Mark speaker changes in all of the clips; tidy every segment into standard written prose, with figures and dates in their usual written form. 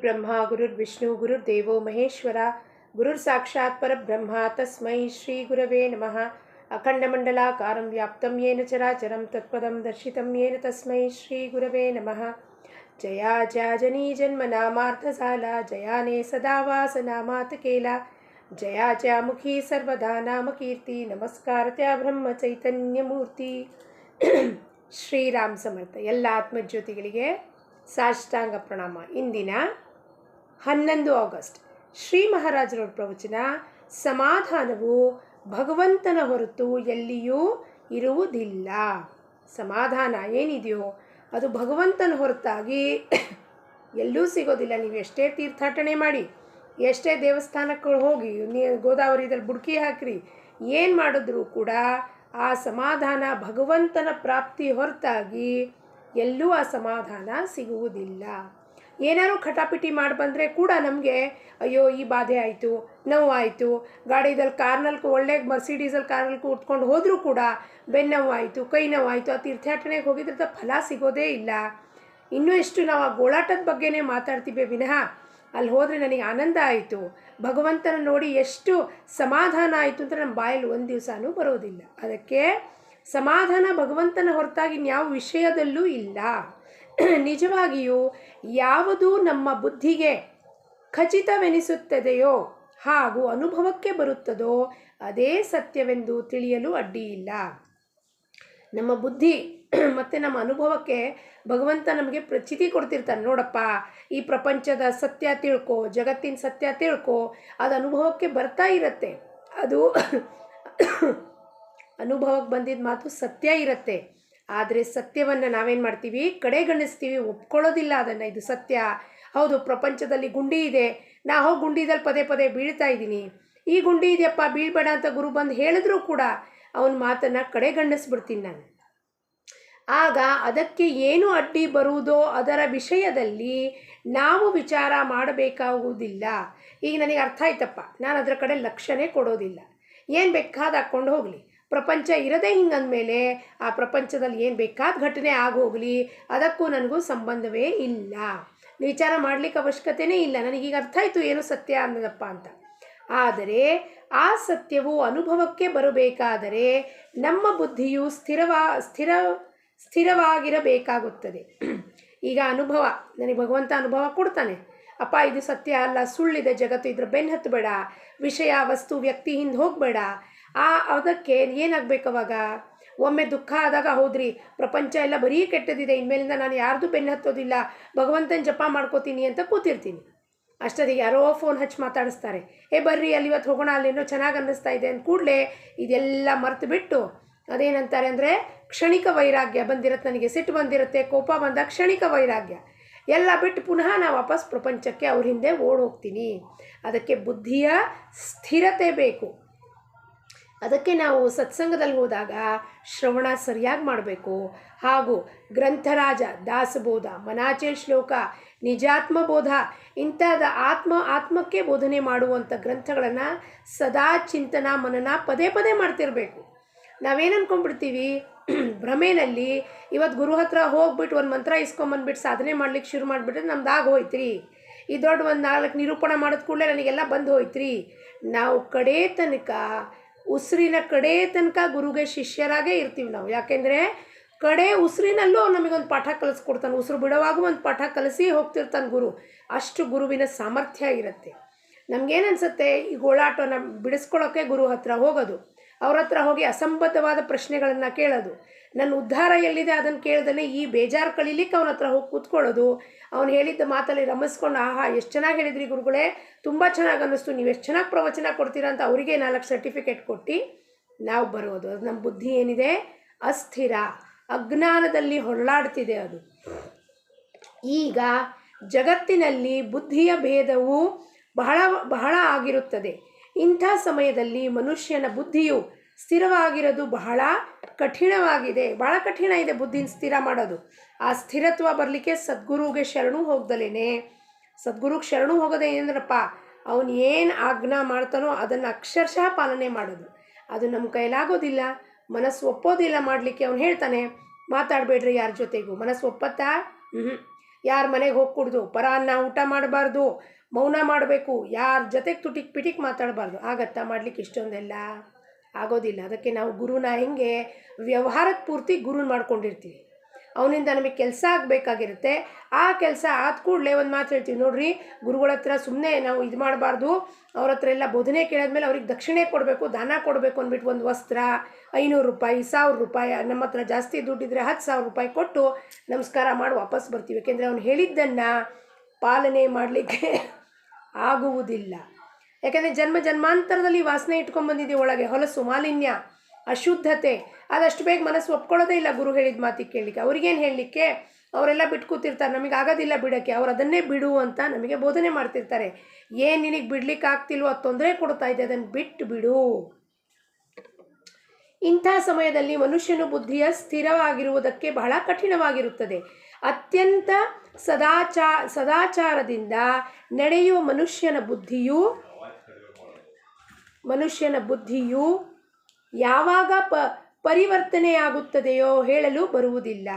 Speaker 1: गुरुर्ब्रह्मा गुरुर्विष्णु गुरुर्देवो महेश्वर गुरुर्साक्षात् परब्रह्म तस्मै श्रीगुरवे नमः। अखण्डमण्डलाकारं व्याप्तं येन चराचरं तत्पदं दर्शितं येन तस्मै श्रीगुरवे नमः। जया जनी जन्मनामार्थसाला जयाने सदा वासनामातकेला जया मुखी सर्वदा नाम कीर्ति नमस्कार त्या ब्रह्मचैतन्यमूर्ति। ಶ್ರೀರಾಮ್ ಸಮರ್ಥ ಎಲ್ಲ ಆತ್ಮಜ್ಯೋತಿಗಳಿಗೆ ಸಾಷ್ಟಾಂಗ ಪ್ರಣಾಮ. ಇಂದಿನ 11 ಆಗಸ್ಟ್ ಶ್ರೀ ಮಹಾರಾಜರವರ ಪ್ರವಚನ, ಸಮಾಧಾನವು ಭಗವಂತನ ಹೊರತು ಎಲ್ಲಿಯೂ ಇರುವುದಿಲ್ಲ. ಸಮಾಧಾನ ಏನಿದೆಯೋ ಅದು ಭಗವಂತನ ಹೊರತಾಗಿ ಎಲ್ಲೂ ಸಿಗೋದಿಲ್ಲ. ನೀವು ಎಷ್ಟೇ ತೀರ್ಥಾಟನೆ ಮಾಡಿ, ಎಷ್ಟೇ ದೇವಸ್ಥಾನಕ್ಕೆ ಹೋಗಿ, ಗೋದಾವರಿದಲ್ಲಿ ಬುಡ್ಕಿ ಹಾಕ್ರಿ, ಏನು ಮಾಡಿದ್ರೂ ಕೂಡ ಆ ಸಮಾಧಾನ ಭಗವಂತನ ಪ್ರಾಪ್ತಿ ಹೊರತಾಗಿ ಎಲ್ಲೂ ಆ ಸಮಾಧಾನ ಸಿಗುವುದಿಲ್ಲ. ಏನಾದ್ರು ಖಟಾಪಿಟಿ ಮಾಡಿ ಬಂದರೆ ಕೂಡ ನಮಗೆ ಅಯ್ಯೋ ಈ ಬಾಧೆ ಆಯಿತು, ನೋವಾಯಿತು, ಗಾಡಿದಲ್ಲಿ ಕಾರ್ನಲ್ಲಿ ಒಳ್ಳೆ ಮರ್ಸಿಡೀಸಲ್ಲಿ ಕಾರ್ನಲ್ಲಿ ಕೂತ್ಕೊಂಡು ಹೋದರೂ ಕೂಡ ಬೆನ್ನೋವಾಯಿತು, ಕೈ ನೋವಾಯಿತು, ಆ ತೀರ್ಥಯಾತ್ರೆಗೆ ಹೋಗಿದ್ರದ ಫಲ ಸಿಗೋದೇ ಇಲ್ಲ. ಇನ್ನೂ ಎಷ್ಟು ನಾವು ಆ ಗೋಳಾಟದ ಬಗ್ಗೆನೇ ಮಾತಾಡ್ತೀವಿ ವಿನಃ ಅಲ್ಲಿ ಹೋದರೆ ನನಗೆ ಆನಂದ ಆಯಿತು, ಭಗವಂತನ ನೋಡಿ ಎಷ್ಟು ಸಮಾಧಾನ ಆಯಿತು ಅಂತ ನಮ್ಮ ಬಾಯಲ್ಲಿ ಒಂದು ದಿವಸನೂ ಬರೋದಿಲ್ಲ. ಅದಕ್ಕೆ ಸಮಾಧಾನ ಭಗವಂತನ ಹೊರತಾಗಿ ಯಾವ ವಿಷಯದಲ್ಲೂ ಇಲ್ಲ. ನಿಜವಾಗಿಯೂ ಯಾವುದು ನಮ್ಮ ಬುದ್ಧಿಗೆ ಖಚಿತವೆನಿಸುತ್ತದೆಯೋ ಹಾಗೂ ಅನುಭವಕ್ಕೆ ಬರುತ್ತದೋ ಅದೇ ಸತ್ಯವೆಂದು ತಿಳಿಯಲು ಅಡ್ಡಿಯಿಲ್ಲ. ನಮ್ಮ ಬುದ್ಧಿ ಮತ್ತು ನಮ್ಮ ಅನುಭವಕ್ಕೆ ಭಗವಂತ ನಮಗೆ ಪ್ರಚಿತಿ ಕೊಡ್ತಿರ್ತಾನೆ. ನೋಡಪ್ಪ, ಈ ಪ್ರಪಂಚದ ಸತ್ಯ ತಿಳ್ಕೊ, ಜಗತ್ತಿನ ಸತ್ಯ ತಿಳ್ಕೊ. ಅದು ಅನುಭವಕ್ಕೆ ಬರ್ತಾ ಇರುತ್ತೆ. ಅದು ಅನುಭವಕ್ಕೆ ಬಂದಿದ್ದ ಮಾತು ಸತ್ಯ ಇರುತ್ತೆ. ಆದರೆ ಸತ್ಯವನ್ನು ನಾವೇನು ಮಾಡ್ತೀವಿ, ಕಡೆಗಣಿಸ್ತೀವಿ, ಒಪ್ಕೊಳ್ಳೋದಿಲ್ಲ ಅದನ್ನು. ಇದು ಸತ್ಯ ಹೌದು, ಪ್ರಪಂಚದಲ್ಲಿ ಗುಂಡಿ ಇದೆ, ನಾ ಹೋಗಿ ಗುಂಡಿದಲ್ಲಿ ಪದೇ ಪದೇ ಬೀಳ್ತಾ ಇದ್ದೀನಿ, ಈ ಗುಂಡಿ ಇದೆಯಪ್ಪ ಬೀಳ್ಬೇಡ ಅಂತ ಗುರು ಬಂದು ಹೇಳಿದ್ರೂ ಕೂಡ ಅವನ ಮಾತನ್ನು ಕಡೆಗಣಿಸ್ಬಿಡ್ತೀನಿ ನಾನು. ಆಗ ಅದಕ್ಕೆ ಏನು ಅಡ್ಡಿ ಬರುವುದೋ ಅದರ ವಿಷಯದಲ್ಲಿ ನಾವು ವಿಚಾರ ಮಾಡಬೇಕಾಗುವುದಿಲ್ಲ. ಈಗ ನನಗೆ ಅರ್ಥ ಆಯ್ತಪ್ಪ, ನಾನು ಅದರ ಕಡೆ ಲಕ್ಷ್ಯನೇ ಕೊಡೋದಿಲ್ಲ. ಏನು ಬೇಕಾದ ಹಾಕ್ಕೊಂಡು ಹೋಗಲಿ, ಪ್ರಪಂಚ ಇರೋದೇ ಹಿಂಗಂದಮೇಲೆ ಆ ಪ್ರಪಂಚದಲ್ಲಿ ಏನು ಬೇಕಾದ ಘಟನೆ ಆಗೋಗಲಿ, ಅದಕ್ಕೂ ನನಗೂ ಸಂಬಂಧವೇ ಇಲ್ಲ, ವಿಚಾರ ಮಾಡಲಿಕ್ಕೆ ಅವಶ್ಯಕತೆಯೇ ಇಲ್ಲ. ನನಗೀಗ ಅರ್ಥ ಆಯಿತು ಏನು ಸತ್ಯ ಅನ್ನೋದಪ್ಪ ಅಂತ. ಆದರೆ ಆ ಸತ್ಯವು ಅನುಭವಕ್ಕೆ ಬರಬೇಕಾದರೆ ನಮ್ಮ ಬುದ್ಧಿಯು ಸ್ಥಿರವಾಗಿರಬೇಕಾಗುತ್ತದೆ. ಈಗ ಅನುಭವ, ನನಗೆ ಭಗವಂತ ಅನುಭವ ಕೊಡ್ತಾನೆ, ಅಪ್ಪ ಇದು ಸತ್ಯ ಅಲ್ಲ, ಸುಳ್ಳಿದೆ ಜಗತ್ತು, ಇದ್ರ ಬೆನ್ನು ಹತ್ತಬೇಡ, ವಿಷಯ ವಸ್ತು ವ್ಯಕ್ತಿ ಹಿಂದೆ ಹೋಗಬೇಡ. ಅದಕ್ಕೆ ಏನಾಗಬೇಕು ಅವಾಗ? ಒಮ್ಮೆ ದುಃಖ ಆದಾಗ ಹೌದ್ರಿ ಪ್ರಪಂಚ ಎಲ್ಲ ಬರೀ ಕೆಟ್ಟದಿದೆ, ಇನ್ಮೇಲಿಂದ ನಾನು ಯಾರ್ದು ಬೆನ್ನು ಹತ್ತೋದಿಲ್ಲ, ಭಗವಂತನ ಜಪ ಮಾಡ್ಕೋತೀನಿ ಅಂತ ಕೂತಿರ್ತೀನಿ. ಅಷ್ಟೊತ್ತಿಗೆ ಯಾರೋ ಫೋನ್ ಹಚ್ಚಿ ಮಾತಾಡಿಸ್ತಾರೆ, ಬರ್ರಿ ಅಲ್ಲಿ ಇವತ್ತು ಹೋಗೋಣ, ಅಲ್ಲೇನೋ ಚೆನ್ನಾಗಿ ಅನ್ನಿಸ್ತಾ ಇದೆ ಅಂದ ಕೂಡಲೇ ಇದೆಲ್ಲ ಮರೆತು ಬಿಟ್ಟು ಅದೇನಂತಾರೆ ಅಂದರೆ ಕ್ಷಣಿಕ ವೈರಾಗ್ಯ ಬಂದಿರುತ್ತೆ. ನನಗೆ ಸಿಟ್ಟು ಬಂದಿರುತ್ತೆ, ಕೋಪ ಬಂದಾಗ ಕ್ಷಣಿಕ ವೈರಾಗ್ಯ ಎಲ್ಲ ಬಿಟ್ಟು ಪುನಃ ನಾವು ವಾಪಸ್ ಪ್ರಪಂಚಕ್ಕೆ ಅವ್ರ ಹಿಂದೆ ಓಡಿ ಹೋಗ್ತೀನಿ. ಅದಕ್ಕೆ ಬುದ್ಧಿಯ ಸ್ಥಿರತೆ ಬೇಕು. ಅದಕ್ಕೆ ನಾವು ಸತ್ಸಂಗದಲ್ಲಿ ಹೋದಾಗ ಶ್ರವಣ ಸರಿಯಾಗಿ ಮಾಡಬೇಕು. ಹಾಗೂ ಗ್ರಂಥರಾಜ, ದಾಸಬೋಧ, ಮನಾಚೆ ಶ್ಲೋಕ, ನಿಜಾತ್ಮಬೋಧ ಇಂಥದ ಆತ್ಮಕ್ಕೆ ಬೋಧನೆ ಮಾಡುವಂಥ ಗ್ರಂಥಗಳನ್ನು ಸದಾ ಚಿಂತನ ಮನನ ಪದೇ ಪದೇ ಮಾಡ್ತಿರಬೇಕು. ನಾವೇನು ಅಂದ್ಕೊಂಡ್ಬಿಡ್ತೀವಿ ಭ್ರಮೆನಲ್ಲಿ, ಇವತ್ತು ಗುರು ಹತ್ರ ಹೋಗ್ಬಿಟ್ಟು ಒಂದು ಮಂತ್ರ ಇಸ್ಕೊಂಬಂದ್ಬಿಟ್ಟು ಸಾಧನೆ ಮಾಡ್ಲಿಕ್ಕೆ ಶುರು ಮಾಡಿಬಿಟ್ರೆ ನಮ್ದು ಹೋಯ್ತ್ರಿ, ಈ ದೊಡ್ಡ ಒಂದು 4 ನಿರೂಪಣೆ ಮಾಡಿದ ಕೂಡಲೇ ನನಗೆಲ್ಲ ಬಂದು ಹೋಯ್ತ್ರಿ. ನಾವು ಕಡೆ ತನಕ ಉಸಿರಿನ ಕಡೆ ತನಕ ಗುರುಗೆ ಶಿಷ್ಯರಾಗೇ ಇರ್ತೀವಿ ನಾವು. ಯಾಕೆಂದರೆ ಕಡೆ ಉಸಿರಿನಲ್ಲೂ ನಮಗೊಂದು ಪಾಠ ಕಲಿಸ್ಕೊಡ್ತಾನೆ, ಉಸಿರು ಬಿಡುವಾಗ ಒಂದು ಪಾಠ ಕಲಿಸಿ ಹೋಗ್ತಿರ್ತಾನೆ ಗುರು. ಅಷ್ಟು ಗುರುವಿನ ಸಾಮರ್ಥ್ಯ ಇರುತ್ತೆ. ನಮಗೇನು ಅನಿಸುತ್ತೆ, ಈ ಗೋಳಾಟನ ಬಿಡಿಸ್ಕೊಳ್ಳೋಕ್ಕೆ ಗುರು ಹತ್ರ ಹೋಗೋದು, ಅವ್ರ ಹತ್ರ ಹೋಗಿ ಅಸಂಬದ್ಧವಾದ ಪ್ರಶ್ನೆಗಳನ್ನು ಕೇಳೋದು, ನನ್ನ ಉದ್ಧಾರ ಎಲ್ಲಿದೆ ಅದನ್ನು ಕೇಳ್ದೇ ಈ ಬೇಜಾರು ಕಳೀಲಿಕ್ಕೆ ಅವನ ಹತ್ರ ಹೋಗಿ ಕೂತ್ಕೊಳ್ಳೋದು, ಅವನು ಹೇಳಿದ್ದ ಮಾತಲ್ಲಿ ರಮಿಸ್ಕೊಂಡು ಆಹಾ ಎಷ್ಟು ಚೆನ್ನಾಗಿ ಹೇಳಿದ್ರಿ ಗುರುಗಳೇ, ತುಂಬ ಚೆನ್ನಾಗಿ ಅನ್ನಿಸ್ತು, ನೀವು ಎಷ್ಟು ಚೆನ್ನಾಗಿ ಪ್ರವಚನ ಕೊಡ್ತೀರಾ ಅಂತ ಅವರಿಗೆ 4 ಸರ್ಟಿಫಿಕೇಟ್ ಕೊಟ್ಟು ನಾವು ಬರೋದು. ಅದು ನಮ್ಮ ಬುದ್ಧಿ ಏನಿದೆ ಅಸ್ಥಿರ, ಅಜ್ಞಾನದಲ್ಲಿ ಹೊರಳಾಡ್ತಿದೆ ಅದು. ಈಗ ಜಗತ್ತಿನಲ್ಲಿ ಬುದ್ಧಿಯ ಭೇದವು ಬಹಳ ಬಹಳ ಆಗಿರುತ್ತದೆ. ಇಂಥ ಸಮಯದಲ್ಲಿ ಮನುಷ್ಯನ ಬುದ್ಧಿಯು ಸ್ಥಿರವಾಗಿರೋದು ಬಹಳ ಕಠಿಣವಾಗಿದೆ. ಬಹಳ ಕಠಿಣ ಇದೆ ಬುದ್ಧಿನ ಸ್ಥಿರ ಮಾಡೋದು. ಆ ಸ್ಥಿರತ್ವ ಬರಲಿಕ್ಕೆ ಸದ್ಗುರುಗೆ ಶರಣು ಹೋಗ್ದಲೇ, ಸದ್ಗುರುಗೆ ಶರಣು ಹೋಗೋದೇ ಏನಂದ್ರಪ್ಪ, ಅವನು ಏನು ಆಜ್ಞಾ ಮಾಡ್ತಾನೋ ಅದನ್ನು ಅಕ್ಷರಶಃ ಪಾಲನೆ ಮಾಡೋದು. ಅದು ನಮ್ಮ ಕೈಲಾಗೋದಿಲ್ಲ, ಮನಸ್ಸು ಒಪ್ಪೋದಿಲ್ಲ ಮಾಡಲಿಕ್ಕೆ. ಅವನು ಹೇಳ್ತಾನೆ ಮಾತಾಡಬೇಡ್ರಿ ಯಾರ ಜೊತೆಗೂ, ಮನಸ್ಸು ಒಪ್ಪತ್ತಾ? ಯಾರ ಮನೆಗೆ ಹೋಗಿ ಕುಡ್ದು ಪರಾನ್ನ ಊಟ ಮಾಡಬಾರ್ದು, ಮೌನ ಮಾಡಬೇಕು, ಯಾರ ಜೊತೆಗೆ ತುಟಿಕ್ ಪಿಟಿಕ್ ಮಾತಾಡಬಾರ್ದು. ಆಗತ್ತಾ ಮಾಡಲಿಕ್ಕೆ ಇಷ್ಟೊಂದೆಲ್ಲ? ಆಗೋದಿಲ್ಲ. ಅದಕ್ಕೆ ನಾವು ಗುರುನ ಹೆಂಗೆ ವ್ಯವಹಾರದ ಪೂರ್ತಿ ಗುರುನ ಮಾಡ್ಕೊಂಡಿರ್ತೀವಿ. ಅವನಿಂದ ನಮಗೆ ಕೆಲಸ ಆಗಬೇಕಾಗಿರುತ್ತೆ. ಆ ಕೆಲಸ ಆದ ಕೂಡಲೇ ಒಂದು ಮಾತು ಹೇಳ್ತೀವಿ ನೋಡ್ರಿ, ಗುರುಗಳ ಹತ್ರ ಸುಮ್ಮನೆ ನಾವು ಇದು ಮಾಡಬಾರ್ದು, ಅವ್ರ ಹತ್ರ ಎಲ್ಲ ಬೋಧನೆ ಕೇಳಿದ್ಮೇಲೆ ಅವ್ರಿಗೆ ದಕ್ಷಿಣೆ ಕೊಡಬೇಕು, ದಾನ ಕೊಡಬೇಕು ಅಂದ್ಬಿಟ್ಟು ಒಂದು ವಸ್ತ್ರ 500 ರೂಪಾಯಿ, 1000 ರೂಪಾಯಿ, ನಮ್ಮ ಹತ್ರ ಜಾಸ್ತಿ ದುಡ್ಡಿದ್ರೆ 10,000 ರೂಪಾಯಿ ಕೊಟ್ಟು ನಮಸ್ಕಾರ ಮಾಡಿ ವಾಪಸ್ ಬರ್ತೀವಿ. ಯಾಕೆಂದರೆ ಅವ್ನು ಹೇಳಿದ್ದನ್ನು ಪಾಲನೆ ಮಾಡಲಿಕ್ಕೆ ಆಗುವುದಿಲ್ಲ. ಯಾಕೆಂದರೆ ಜನ್ಮ ಜನ್ಮಾಂತರದಲ್ಲಿ ವಾಸನೆ ಇಟ್ಕೊಂಡ್ಬಂದಿದ್ದೀವಿ ಒಳಗೆ, ಹೊಲಸು, ಮಾಲಿನ್ಯ, ಅಶುದ್ಧತೆ. ಅದಷ್ಟು ಬೇಗ ಮನಸ್ಸು ಒಪ್ಕೊಳ್ಳೋದೇ ಇಲ್ಲ ಗುರು ಹೇಳಿದ ಮಾತಿಗೆ ಕೇಳಲಿಕ್ಕೆ. ಅವ್ರಿಗೇನು ಹೇಳಲಿಕ್ಕೆ, ಅವರೆಲ್ಲ ಬಿಟ್ಟು ಕೂತಿರ್ತಾರೆ, ನಮಗೆ ಆಗೋದಿಲ್ಲ ಬಿಡೋಕ್ಕೆ. ಅವ್ರು ಅದನ್ನೇ ಬಿಡು ಅಂತ ನಮಗೆ ಬೋಧನೆ ಮಾಡ್ತಿರ್ತಾರೆ. ಏನು ನಿನಗೆ ಬಿಡ್ಲಿಕ್ಕೆ ಆಗ್ತಿಲ್ವೋ, ಅದು ತೊಂದರೆ ಕೊಡ್ತಾ ಇದೆ, ಅದನ್ನು ಬಿಟ್ಟು ಬಿಡು. ಇಂಥ ಸಮಯದಲ್ಲಿ ಮನುಷ್ಯನ ಬುದ್ಧಿಯ ಸ್ಥಿರವಾಗಿರುವುದಕ್ಕೆ ಬಹಳ ಕಠಿಣವಾಗಿರುತ್ತದೆ. ಅತ್ಯಂತ ಸದಾಚಾರದಿಂದ ನಡೆಯುವ ಮನುಷ್ಯನ ಬುದ್ಧಿಯು ಯಾವಾಗ ಪರಿವರ್ತನೆಯಾಗುತ್ತದೆಯೋ ಹೇಳಲು ಬರುವುದಿಲ್ಲ.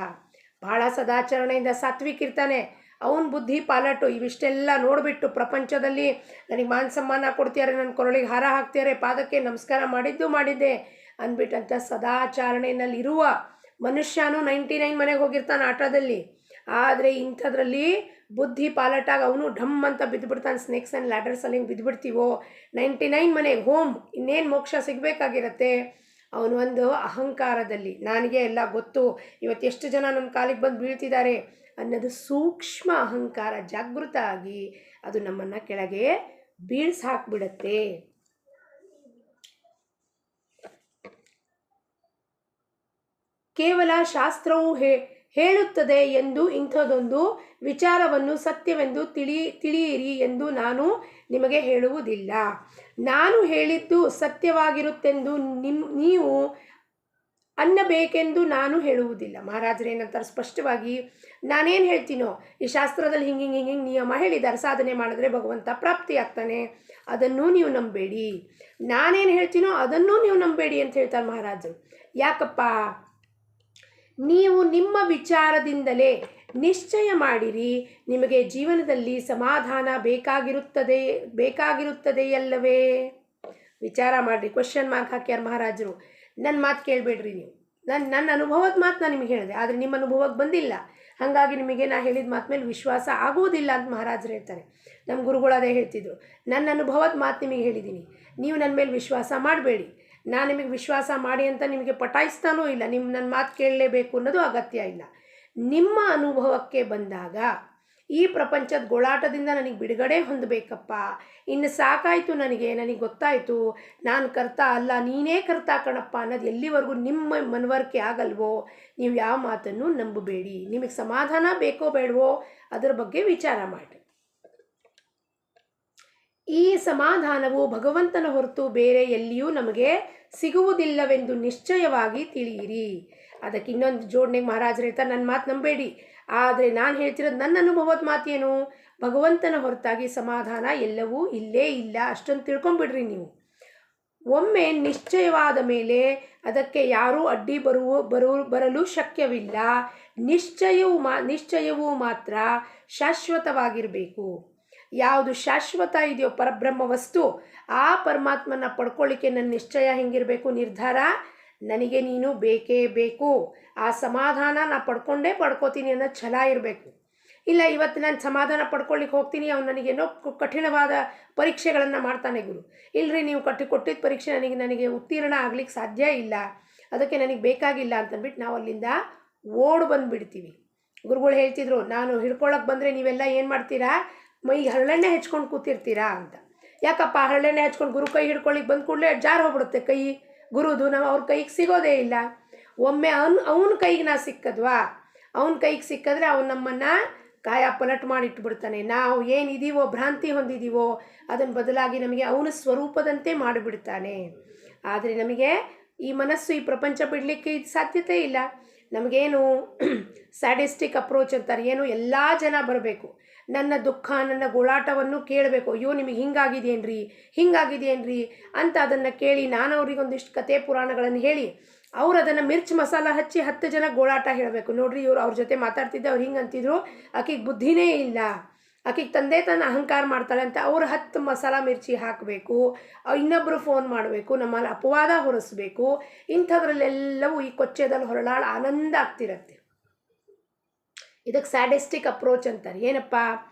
Speaker 1: ಬಹಳ ಸದಾಚರಣೆಯಿಂದ ಸಾತ್ವಿಕ ಇರ್ತಾನೆ, ಅವನ ಬುದ್ಧಿ ಪಾಲಟು. ಇವಿಷ್ಟೆಲ್ಲ ನೋಡಿಬಿಟ್ಟು ಪ್ರಪಂಚದಲ್ಲಿ ನನಗೆ ಮಾನ ಸಮ್ಮಾನ ಕೊಡ್ತಿದ್ದಾರೆ, ನನ್ನ ಕೊರಳಿಗೆ ಹಾರ ಹಾಕ್ತಿದ್ದಾರೆ, ಪಾದಕ್ಕೆ ನಮಸ್ಕಾರ ಮಾಡಿದ್ದೆ ಅಂದ್ಬಿಟ್ಟಂಥ ಸದಾಚರಣೆಯಲ್ಲಿರುವ ಮನುಷ್ಯನೂ 99 ಮನೆಗೆ ಹೋಗಿರ್ತಾನೆ ಆಟೋದಲ್ಲಿ. ಆದರೆ ಇಂಥದ್ರಲ್ಲಿ ಬುದ್ಧಿ ಪಾಲಟಾಗಿ ಅವನು ಢಮ್ ಅಂತ ಬಿದ್ದುಬಿಡ್ತಾನೆ. ಸ್ನೇಕ್ಸ್ ಆ್ಯಂಡ್ ಲ್ಯಾಡರ್ಸಲ್ಲಿ ಹಿಂಗೆ ಬಿದ್ದುಬಿಡ್ತೀವೋ 99 ಮನೆಗೆ ಹೋಮ್, ಇನ್ನೇನು ಮೋಕ್ಷ ಸಿಗಬೇಕಾಗಿರತ್ತೆ. ಅವನು ಒಂದು ಅಹಂಕಾರದಲ್ಲಿ ನನಗೆ ಎಲ್ಲ ಗೊತ್ತು, ಇವತ್ತು ಎಷ್ಟು ಜನ ನನ್ನ ಕಾಲಿಗೆ ಬಂದು ಬೀಳ್ತಿದ್ದಾರೆ ಅನ್ನೋದು ಸೂಕ್ಷ್ಮ ಅಹಂಕಾರ ಜಾಗೃತ ಆಗಿ ಅದು ನಮ್ಮನ್ನು ಕೆಳಗೆ ಬೀಳ್ಸಾಕ್ಬಿಡತ್ತೆ. ಕೇವಲ ಶಾಸ್ತ್ರವು ಹೇಳುತ್ತದೆ ಎಂದು ಇಂಥದೊಂದು ವಿಚಾರವನ್ನು ಸತ್ಯವೆಂದು ತಿಳಿಯಿರಿ ಎಂದು ನಾನು ನಿಮಗೆ ಹೇಳುವುದಿಲ್ಲ. ನಾನು ಹೇಳಿದ್ದು ಸತ್ಯವಾಗಿರುತ್ತೆಂದು ನೀವು ಅನ್ನಬೇಕೆಂದು ನಾನು ಹೇಳುವುದಿಲ್ಲ. ಮಹಾರಾಜರು ಏನಂತಾರೆ ಸ್ಪಷ್ಟವಾಗಿ, ನಾನೇನು ಹೇಳ್ತೀನೋ ಈ ಶಾಸ್ತ್ರದಲ್ಲಿ ಹಿಂಗೆ ನಿಯಮ ಹೇಳಿದ್ದಾರೆ, ಸಾಧನೆ ಮಾಡಿದ್ರೆ ಭಗವಂತ ಪ್ರಾಪ್ತಿ ಆಗ್ತಾನೆ, ಅದನ್ನೂ ನೀವು ನಂಬೇಡಿ. ನಾನೇನು ಹೇಳ್ತೀನೋ ಅದನ್ನೂ ನೀವು ನಂಬೇಡಿ ಅಂತ ಹೇಳ್ತಾರೆ ಮಹಾರಾಜರು. ಯಾಕಪ್ಪ? ನೀವು ನಿಮ್ಮ ವಿಚಾರದಿಂದಲೇ ನಿಶ್ಚಯ ಮಾಡಿರಿ, ನಿಮಗೆ ಜೀವನದಲ್ಲಿ ಸಮಾಧಾನ ಬೇಕಾಗಿರುತ್ತದೆಯಲ್ಲವೇ? ವಿಚಾರ ಮಾಡಿರಿ. ಕ್ವಶನ್ ಮಾರ್ಕ್ ಹಾಕ್ಯಾರ ಮಹಾರಾಜರು. ನನ್ನ ಮಾತು ಕೇಳಬೇಡ್ರಿ ನೀವು. ನನ್ನ ಅನುಭವದ ಮಾತು ನಾನು ನಿಮಗೆ ಹೇಳಿದೆ, ಆದರೆ ನಿಮ್ಮ ಅನುಭವಕ್ಕೆ ಬಂದಿಲ್ಲ, ಹಾಗಾಗಿ ನಿಮಗೆ ನಾ ಹೇಳಿದ ಮಾತು ಮೇಲೆ ವಿಶ್ವಾಸ ಆಗುವುದಿಲ್ಲ ಅಂತ ಮಹಾರಾಜರು ಹೇಳ್ತಾರೆ. ನಮ್ಮ ಗುರುಗಳು ಅದೇ ಹೇಳ್ತಿದ್ರು, ನನ್ನ ಅನುಭವದ ಮಾತು ನಿಮಗೆ ಹೇಳಿದ್ದೀನಿ, ನೀವು ನನ್ನ ಮೇಲೆ ವಿಶ್ವಾಸ ಮಾಡಬೇಡಿ. ನಾನು ನಿಮಗೆ ವಿಶ್ವಾಸ ಮಾಡಿ ಅಂತ ನಿಮಗೆ ಪಟಾಯಿಸ್ತಾನೂ ಇಲ್ಲ, ನನ್ನ ಮಾತು ಕೇಳಲೇಬೇಕು ಅನ್ನೋದು ಅಗತ್ಯ ಇಲ್ಲ. ನಿಮ್ಮ ಅನುಭವಕ್ಕೆ ಬಂದಾಗ ಈ ಪ್ರಪಂಚದ ಗೋಳಾಟದಿಂದ ನನಗೆ ಬಿಡುಗಡೆ ಹೊಂದಬೇಕಪ್ಪ, ಇನ್ನು ಸಾಕಾಯಿತು, ನನಗೆ ಗೊತ್ತಾಯಿತು ನಾನು ಕರ್ತ ಅಲ್ಲ, ನೀನೇ ಕರ್ತ ಕಣಪ್ಪ ಅನ್ನೋದು ಎಲ್ಲಿವರೆಗೂ ನಿಮ್ಮ ಮನವರಿಕೆ ಆಗಲ್ವೋ ನೀವು ಯಾವ ಮಾತನ್ನು ನಂಬಬೇಡಿ. ನಿಮಗೆ ಸಮಾಧಾನ ಬೇಕೋ ಬೇಡವೋ ಅದರ ಬಗ್ಗೆ ವಿಚಾರ ಮಾಡಿ. ಈ ಸಮಾಧಾನವು ಭಗವಂತನ ಹೊರತು ಬೇರೆ ಎಲ್ಲಿಯೂ ನಮಗೆ ಸಿಗುವುದಿಲ್ಲವೆಂದು ನಿಶ್ಚಯವಾಗಿ ತಿಳಿಯಿರಿ. ಅದಕ್ಕೆ ಇನ್ನೊಂದು ಜೋಡಣೆಗೆ ಮಹಾರಾಜರು ಹೇಳ್ತಾರೆ, ನನ್ನ ಮಾತು ನಂಬೇಡಿ, ಆದರೆ ನಾನು ಹೇಳ್ತಿರೋದು ನನ್ನ ಅನುಭವದ ಮಾತೇನು, ಭಗವಂತನ ಹೊರತಾಗಿ ಸಮಾಧಾನ ಎಲ್ಲವೂ ಇಲ್ಲೇ ಇಲ್ಲ, ಅಷ್ಟೊಂದು ತಿಳ್ಕೊಂಬಿಡ್ರಿ ನೀವು. ಒಮ್ಮೆ ನಿಶ್ಚಯವಾದ ಮೇಲೆ ಅದಕ್ಕೆ ಯಾರೂ ಅಡ್ಡಿ ಬರಲು ಶಕ್ಯವಿಲ್ಲ. ನಿಶ್ಚಯವು ಮಾತ್ರ ಶಾಶ್ವತವಾಗಿರಬೇಕು. ಯಾವುದು ಶಾಶ್ವತ ಇದೆಯೋ ಪರಬ್ರಹ್ಮ ವಸ್ತು, ಆ ಪರಮಾತ್ಮನ ಪಡ್ಕೊಳ್ಳಿಕ್ಕೆ ನನ್ನ ನಿಶ್ಚಯ ಹೆಂಗಿರಬೇಕು, ನಿರ್ಧಾರ, ನನಗೆ ನೀನು ಬೇಕೇ ಬೇಕು, ಆ ಸಮಾಧಾನ ನಾ ಪಡ್ಕೋತೀನಿ ಅನ್ನೋ ಛಲ ಇರಬೇಕು. ಇಲ್ಲ ಇವತ್ತು ನಾನು ಸಮಾಧಾನ ಪಡ್ಕೊಳ್ಳಿಕ್ಕೆ ಹೋಗ್ತೀನಿ, ಅವ್ನು ನನಗೇನೋ ಕಠಿಣವಾದ ಪರೀಕ್ಷೆಗಳನ್ನು ಮಾಡ್ತಾನೆ ಗುರು, ಇಲ್ಲರಿ ನೀವು ಕೊಟ್ಟಿದ್ದ ಪರೀಕ್ಷೆ ನನಗೆ ಉತ್ತೀರ್ಣ ಆಗ್ಲಿಕ್ಕೆ ಸಾಧ್ಯ ಇಲ್ಲ, ಅದಕ್ಕೆ ನನಗೆ ಬೇಕಾಗಿಲ್ಲ ಅಂತಂದ್ಬಿಟ್ಟು ನಾವು ಅಲ್ಲಿಂದ ಓಡ್ ಬಂದುಬಿಡ್ತೀವಿ. ಗುರುಗಳು ಹೇಳ್ತಿದ್ರು, ನಾನು ಹಿಡ್ಕೊಳಕ್ಕೆ ಬಂದರೆ ನೀವೆಲ್ಲ ಏನು ಮಾಡ್ತೀರಾ, ಮೈಗೆ ಹರಳೆಣ್ಣೆ ಹೆಚ್ಕೊಂಡು ಕೂತಿರ್ತೀರಾ ಅಂತ. ಯಾಕಪ್ಪ ಹರಳೆಣ್ಣೆ ಹೆಚ್ಕೊಂಡು ಗುರು ಕೈ ಹಿಡ್ಕೊಳ್ಳಿಕ್ಕೆ ಬಂದ ಕೂಡಲೇ ಜಾರು ಹೋಗ್ಬಿಡುತ್ತೆ ಕೈ ಗುರುದು, ನಾವು ಅವ್ರ ಕೈಗೆ ಸಿಗೋದೇ ಇಲ್ಲ. ಒಮ್ಮೆ ಅವನ ಕೈಗೆ ನಾ ಸಿಕ್ಕದ್ವಾ, ಅವನ ಕೈಗೆ ಸಿಕ್ಕಿದ್ರೆ ಅವನು ನಮ್ಮನ್ನು ಕಾಯ ಪಲಟ್ ಮಾಡಿಟ್ಬಿಡ್ತಾನೆ. ನಾವು ಏನಿದ್ದೀವೋ ಭ್ರಾಂತಿ ಹೊಂದಿದ್ದೀವೋ ಅದನ್ನು ಬದಲಾಗಿ ನಮಗೆ ಅವನ ಸ್ವರೂಪದಂತೆ ಮಾಡಿಬಿಡ್ತಾನೆ. ಆದರೆ ನಮಗೆ ಈ ಮನಸ್ಸು ಈ ಪ್ರಪಂಚ ಬಿಡಲಿಕ್ಕೆ ಇದು ಸಾಧ್ಯತೆ ಇಲ್ಲ. ನಮಗೇನು ಸ್ಯಾಡಿಸ್ಟಿಕ್ ಅಪ್ರೋಚ್ ಅಂತಾರೆ, ಏನು ಎಲ್ಲ ಜನ ಬರಬೇಕು, ನನ್ನ ದುಃಖ ನನ್ನ ಗೋಳಾಟವನ್ನು ಕೇಳಬೇಕು, ಅಯ್ಯೋ ನಿಮಗೆ ಹಿಂಗಾಗಿದೆಯೇನ್ರಿ ಅಂತ ಅದನ್ನು ಕೇಳಿ ನಾನು ಅವ್ರಿಗೊಂದಿಷ್ಟು ಕತೆ ಪುರಾಣಗಳನ್ನು ಹೇಳಿ ಅವ್ರು ಅದನ್ನು ಮಿರ್ಚ್ ಮಸಾಲ ಹಚ್ಚಿ 10 ಜನ ಗೋಳಾಟ ಹೇಳಬೇಕು. ನೋಡ್ರಿ ಇವ್ರು ಅವ್ರ ಜೊತೆ ಮಾತಾಡ್ತಿದ್ದೆ, ಅವ್ರು ಹಿಂಗೆ ಅಂತಿದ್ರು, ಆಕೆಗೆ ಬುದ್ಧಿನೇ ಇಲ್ಲ, ಆಕೆಗೆ ತಂದೆ ತನ್ನ ಅಹಂಕಾರ ಮಾಡ್ತಾಳೆ ಅಂತ ಅವ್ರು 10 ಮಸಾಲ ಮಿರ್ಚಿ ಹಾಕಬೇಕು, ಇನ್ನೊಬ್ಬರು ಫೋನ್ ಮಾಡಬೇಕು, ನಮ್ಮಲ್ಲಿ ಅಪವಾದ ಹೊರಿಸ್ಬೇಕು. ಇಂಥದ್ರಲ್ಲೆಲ್ಲವೂ ಈ ಕೊಚ್ಚೆದಲ್ಲಿ ಹೊರಳಾಳ ಆನಂದ ಆಗ್ತಿರತ್ತೆ. ಇದಕ್ಕೆ ಸ್ಯಾಡಿಸ್ಟಿಕ್ ಅಪ್ರೋಚ್ ಅಂತಾರೆ. ಏನಪ್ಪ,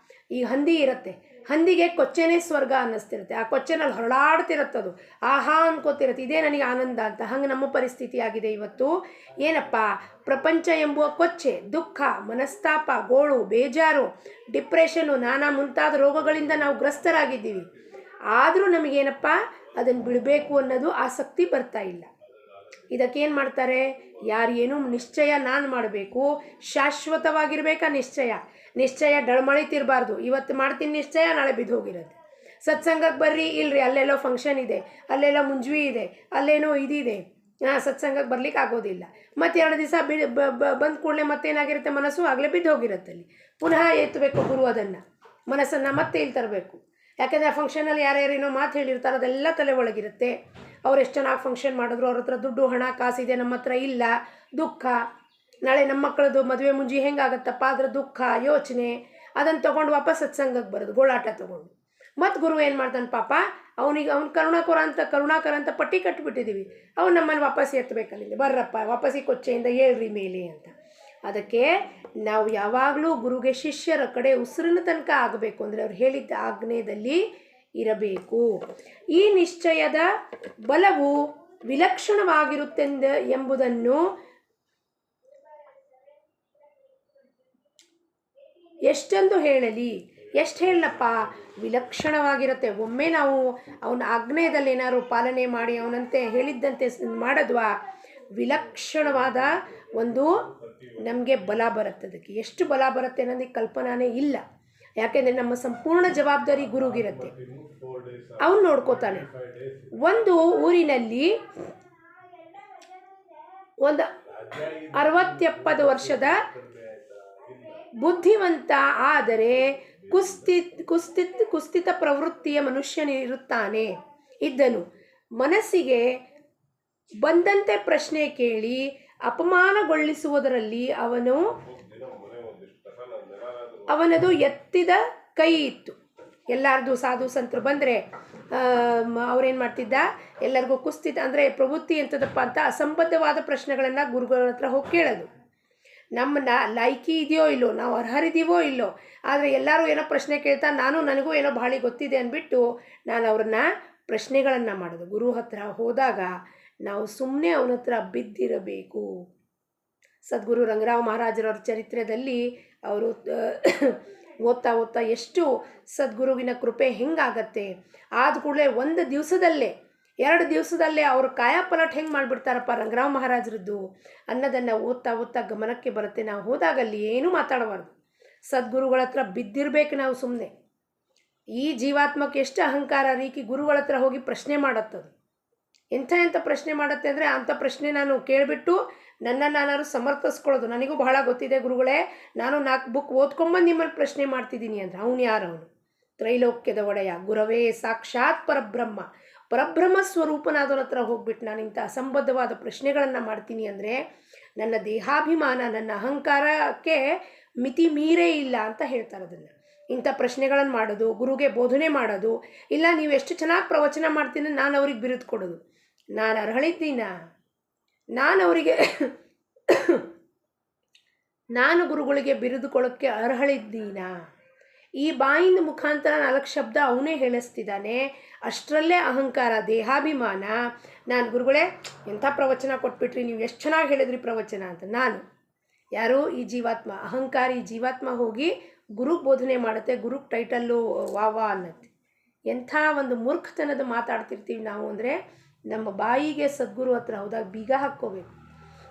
Speaker 1: ಈ ಹಂದಿ ಇರುತ್ತೆ, ಹಂದಿಗೆ ಕೊಚ್ಚೆನೇ ಸ್ವರ್ಗ ಅನ್ನಿಸ್ತಿರುತ್ತೆ. ಆ ಕೊಚ್ಚೆನಲ್ಲಿ ಹೊರಳಾಡ್ತಿರತ್ತದು, ಆಹಾ ಅನ್ಕೋತಿರತ್ತೆ, ಇದೇ ನನಗೆ ಆನಂದ ಅಂತ. ಹಂಗೆ ನಮ್ಮ ಪರಿಸ್ಥಿತಿ ಆಗಿದೆ ಇವತ್ತು. ಏನಪ್ಪ, ಪ್ರಪಂಚ ಎಂಬುವ ಕೊಚ್ಚೆ ದುಃಖ, ಮನಸ್ತಾಪ, ಗೋಳು, ಬೇಜಾರು, ಡಿಪ್ರೆಷನ್ನು, ನಾನಾ ಮುಂತಾದ ರೋಗಗಳಿಂದ ನಾವು ಗ್ರಸ್ತರಾಗಿದ್ದೀವಿ. ಆದರೂ ನಮಗೇನಪ್ಪ ಅದನ್ನು ಬಿಡಬೇಕು ಅನ್ನೋದು ಆಸಕ್ತಿ ಬರ್ತಾ ಇಲ್ಲ. ಇದಕ್ಕೇನು ಮಾಡ್ತಾರೆ, ಯಾರೇನು ನಿಶ್ಚಯ ನಾನು ಮಾಡಬೇಕು, ಶಾಶ್ವತವಾಗಿರ್ಬೇಕಾ ನಿಶ್ಚಯ ಡಳ್ಮಳಿತಿರಬಾರ್ದು. ಇವತ್ತು ಮಾಡ್ತೀನಿ ನಿಶ್ಚಯ, ನಾಳೆ ಬಿದ್ದು ಹೋಗಿರುತ್ತೆ. ಸತ್ಸಂಗಕ್ಕೆ ಬರ್ರಿ, ಇಲ್ರಿ ಅಲ್ಲೆಲ್ಲೋ ಫಂಕ್ಷನ್ ಇದೆ, ಅಲ್ಲೆಲ್ಲೋ ಮುಂಜ್ವಿ ಇದೆ, ಅಲ್ಲೇನೋ ಇದಿದೆ, ಸತ್ಸಂಗಕ್ಕೆ ಬರ್ಲಿಕ್ಕೆ ಆಗೋದಿಲ್ಲ. ಮತ್ತು 2 ದಿವಸ ಬಂದ ಕೂಡಲೇ ಮತ್ತೇನಾಗಿರುತ್ತೆ, ಮನಸ್ಸು ಆಗಲೇ ಬಿದ್ದು ಹೋಗಿರುತ್ತೆ. ಅಲ್ಲಿ ಪುನಃ ಎತ್ತಬೇಕು ಗುರು ಅದನ್ನು, ಮನಸ್ಸನ್ನು ಮತ್ತೆ ಇಲ್ಲಿ ತರಬೇಕು. ಯಾಕೆಂದರೆ ಆ ಫಂಕ್ಷನಲ್ಲಿ ಯಾರ್ಯಾರೇನೋ ಮಾತು ಹೇಳಿರ್ತಾರೆ, ಅದೆಲ್ಲ ತಲೆ ಒಳಗಿರುತ್ತೆ. ಅವ್ರು ಎಷ್ಟು ಚೆನ್ನಾಗಿ ಫಂಕ್ಷನ್ ಮಾಡಿದ್ರು, ಅವ್ರ ಹತ್ರ ದುಡ್ಡು ಹಣ ಕಾಸಿದೆ, ನಮ್ಮ ಹತ್ರ ಇಲ್ಲ, ದುಃಖ. ನಾಳೆ ನಮ್ಮ ಮಕ್ಕಳದು ಮದುವೆ ಮುಂಜಿ ಹೆಂಗಾಗತ್ತಪ್ಪ ಅದರ ದುಃಖ ಯೋಚನೆ. ಅದನ್ನು ತೊಗೊಂಡು ವಾಪಸ್ ಸತ್ಸಂಗಕ್ಕೆ ಬರೋದು, ಗೋಳಾಟ ತೊಗೊಂಡು. ಮತ್ತು ಗುರು ಏನು ಮಾಡ್ತಾನೆ ಪಾಪ, ಅವ್ನು ಕರುಣಾಕರ ಅಂತ ಪಟ್ಟಿ ಕಟ್ಟಿಬಿಟ್ಟಿದ್ದೀವಿ, ಅವ್ನು ನಮ್ಮನ್ನು ವಾಪಸ್ ಎತ್ತಬೇಕಲ್ಲಿಂದ, ಬರ್ರಪ್ಪ ವಾಪಸ್ಸಿಗೆ ಕೊಚ್ಚೆಯಿಂದ ಹೇಳ್ರಿ ಮೇಲೆ ಅಂತ. ಅದಕ್ಕೆ ನಾವು ಯಾವಾಗಲೂ ಗುರುಗೆ ಶಿಷ್ಯರ ಕಡೆ ಉಸಿರಿನ ತನಕ ಆಗಬೇಕು ಅಂದರೆ ಅವ್ರು ಹೇಳಿದ್ದ ಆಜ್ಞೆಯಲ್ಲಿ ಇರಬೇಕು. ಈ ನಿಶ್ಚಯದ ಬಲವು ವಿಲಕ್ಷಣವಾಗಿರುತ್ತೆಂದ ಎಂಬುದನ್ನು ಎಷ್ಟೆಂದು ಹೇಳಲಿ, ಎಷ್ಟು ಹೇಳಪ್ಪ, ವಿಲಕ್ಷಣವಾಗಿರುತ್ತೆ. ಒಮ್ಮೆ ನಾವು ಅವನ ಆಜ್ಞೆಯಲ್ಲಿ ಏನಾದ್ರು ಪಾಲನೆ ಮಾಡಿ ಅವನಂತೆ ಹೇಳಿದ್ದಂತೆ ಮಾಡಿದ್ವಾ, ವಿಲಕ್ಷಣವಾದ ಒಂದು ನಮಗೆ ಬಲ ಬರುತ್ತೆ. ಅದಕ್ಕೆ ಎಷ್ಟು ಬಲ ಬರುತ್ತೆ ಅನ್ನೋದಕ್ಕೆ ಕಲ್ಪನಾನೇ ಇಲ್ಲ. ಯಾಕೆಂದರೆ ನಮ್ಮ ಸಂಪೂರ್ಣ ಜವಾಬ್ದಾರಿ ಗುರುಗಿರುತ್ತೆ, ಅವನು ನೋಡ್ಕೋತಾನೆ. ಒಂದು ಊರಿನಲ್ಲಿ ಒಂದು 60-70 ವರ್ಷದ ಬುದ್ಧಿವಂತ ಆದರೆ ಕುಸ್ಥಿತ ಪ್ರವೃತ್ತಿಯ ಮನುಷ್ಯನಿರುತ್ತಾನೆ. ಇದ್ದನು ಮನಸ್ಸಿಗೆ ಬಂದಂತೆ ಪ್ರಶ್ನೆ ಕೇಳಿ ಅಪಮಾನಗೊಳಿಸುವುದರಲ್ಲಿ ಅವನದು ಎತ್ತಿದ ಕೈ ಇತ್ತು. ಎಲ್ಲಾರ್ದು ಸಾಧು ಸಂತರು ಬಂದರೆ ಅವ್ರೇನು ಮಾಡ್ತಿದ್ದ, ಎಲ್ಲರಿಗೂ ಕುಸ್ಥಿತ ಅಂದರೆ ಪ್ರವೃತ್ತಿ ಎಂತದಪ್ಪ ಅಂತ ಅಸಂಬದ್ಧವಾದ ಪ್ರಶ್ನೆಗಳನ್ನು ಗುರುಗಳ ಹತ್ರ ಹೋಗಿ ಕೇಳೋದು. ನಮ್ಮನ್ನ ಲಾಯ್ಕಿ ಇದೆಯೋ ಇಲ್ಲೋ, ನಾವು ಅರ್ಹರಿದ್ದೀವೋ ಇಲ್ಲೋ, ಆದರೆ ಎಲ್ಲರೂ ಏನೋ ಪ್ರಶ್ನೆ ಕೇಳ್ತಾ ನನಗೂ ಏನೋ ಭಾಳ ಗೊತ್ತಿದೆ ಅಂದ್ಬಿಟ್ಟು ನಾನು ಅವ್ರನ್ನ ಪ್ರಶ್ನೆಗಳನ್ನು ಮಾಡೋದು. ಗುರು ಹತ್ರ ಹೋದಾಗ ನಾವು ಸುಮ್ಮನೆ ಅವನ ಹತ್ರ ಬಿದ್ದಿರಬೇಕು. ಸದ್ಗುರು ರಂಗರಾವ್ ಮಹಾರಾಜರವ್ರ ಚರಿತ್ರೆಯಲ್ಲಿ ಅವರು ಓದ್ತಾ ಎಷ್ಟು ಸದ್ಗುರುವಿನ ಕೃಪೆ ಹೆಂಗಾಗತ್ತೆ, ಆದ ಕೂಡಲೇ 1 ದಿವಸದಲ್ಲೇ 2 ದಿವಸದಲ್ಲೇ ಅವ್ರ ಕಾಯಪಲಟ್ ಹೆಂಗೆ ಮಾಡಿಬಿಡ್ತಾರಪ್ಪ ರಂಗರಾವ್ ಮಹಾರಾಜರದ್ದು ಅನ್ನೋದನ್ನು ಓದ್ತಾ ಗಮನಕ್ಕೆ ಬರುತ್ತೆ. ನಾವು ಹೋದಾಗಲ್ಲಿ ಏನೂ ಮಾತಾಡಬಾರ್ದು, ಸದ್ಗುರುಗಳ ಹತ್ರ ಬಿದ್ದಿರಬೇಕು ನಾವು ಸುಮ್ಮನೆ. ಈ ಜೀವಾತ್ಮಕ್ಕೆ ಎಷ್ಟು ಅಹಂಕಾರ ರೀತಿ ಗುರುಗಳ ಹತ್ರ ಹೋಗಿ ಪ್ರಶ್ನೆ ಮಾಡತ್ತದು. ಎಂಥ ಪ್ರಶ್ನೆ ಮಾಡುತ್ತೆ ಅಂದರೆ ಅಂಥ ಪ್ರಶ್ನೆ ನಾನು ಕೇಳಿಬಿಟ್ಟು ನಾನಾದ್ರು ಸಮರ್ಥಿಸ್ಕೊಳ್ಳೋದು. ನನಗೂ ಬಹಳ ಗೊತ್ತಿದೆ ಗುರುಗಳೇ, ನಾನು 4 ಬುಕ್ ಓದ್ಕೊಂಬಂದು ನಿಮ್ಮನ್ನು ಪ್ರಶ್ನೆ ಮಾಡ್ತಿದ್ದೀನಿ ಅಂದರೆ ಅವನು ಯಾರವನು? ತ್ರೈಲೋಕ್ಯದ ಒಡೆಯ ಗುರವೇ ಸಾಕ್ಷಾತ್ ಪರಬ್ರಹ್ಮ ಸ್ವರೂಪನಾದವನ ಹತ್ರ ಹೋಗ್ಬಿಟ್ಟು ನಾನು ಇಂಥ ಅಸಂಬದ್ಧವಾದ ಪ್ರಶ್ನೆಗಳನ್ನು ಮಾಡ್ತೀನಿ ಅಂದರೆ ನನ್ನ ದೇಹಾಭಿಮಾನ, ನನ್ನ ಅಹಂಕಾರಕ್ಕೆ ಮಿತಿ ಮೀರೇ ಇಲ್ಲ ಅಂತ ಹೇಳ್ತಾರೆ. ಅದನ್ನು ಇಂಥ ಪ್ರಶ್ನೆಗಳನ್ನು ಮಾಡೋದು, ಗುರುಗೆ ಬೋಧನೆ ಮಾಡೋದು, ಇಲ್ಲ ನೀವು ಎಷ್ಟು ಚೆನ್ನಾಗಿ ಪ್ರವಚನ ಮಾಡ್ತೀನಿ ನಾನು ಅವ್ರಿಗೆ ಬಿರುದು ಕೊಡೋದು. ನಾನು ಅರ್ಹಳಿದ್ದೀನ, ನಾನು ಗುರುಗಳಿಗೆ ಬಿರುದು ಕೊಡೋಕ್ಕೆ ಅರ್ಹಳಿದ್ದೀನ. ಈ ಬಾಯಿಂದ ಮುಖಾಂತರ 4 ಶಬ್ದ ಅವನೇ ಹೇಳಿಸ್ತಿದ್ದಾನೆ. ಅಷ್ಟರಲ್ಲೇ ಅಹಂಕಾರ, ದೇಹಾಭಿಮಾನ. ನಾನು ಗುರುಗಳೇ ಎಂಥ ಪ್ರವಚನ ಕೊಟ್ಬಿಟ್ರಿ, ನೀವು ಎಷ್ಟು ಚೆನ್ನಾಗಿ ಹೇಳಿದ್ರಿ ಪ್ರವಚನ ಅಂತ. ನಾನು ಯಾರು? ಈ ಜೀವಾತ್ಮ, ಅಹಂಕಾರಿ ಜೀವಾತ್ಮ ಹೋಗಿ ಗುರುಗೆ ಬೋಧನೆ ಮಾಡುತ್ತೆ, ಗುರುಗೆ ಟೈಟಲ್ಲು ವಾ ಅನ್ನತ್ತೆ. ಎಂಥ ಒಂದು ಮೂರ್ಖತನದ ಮಾತಾಡ್ತಿರ್ತೀವಿ ನಾವು ಅಂದರೆ, ನಮ್ಮ ಬಾಯಿಗೆ ಸದ್ಗುರು ಹತ್ರ ಹೋದಾಗ ಬೀಗ ಹಾಕ್ಕೋಬೇಕು.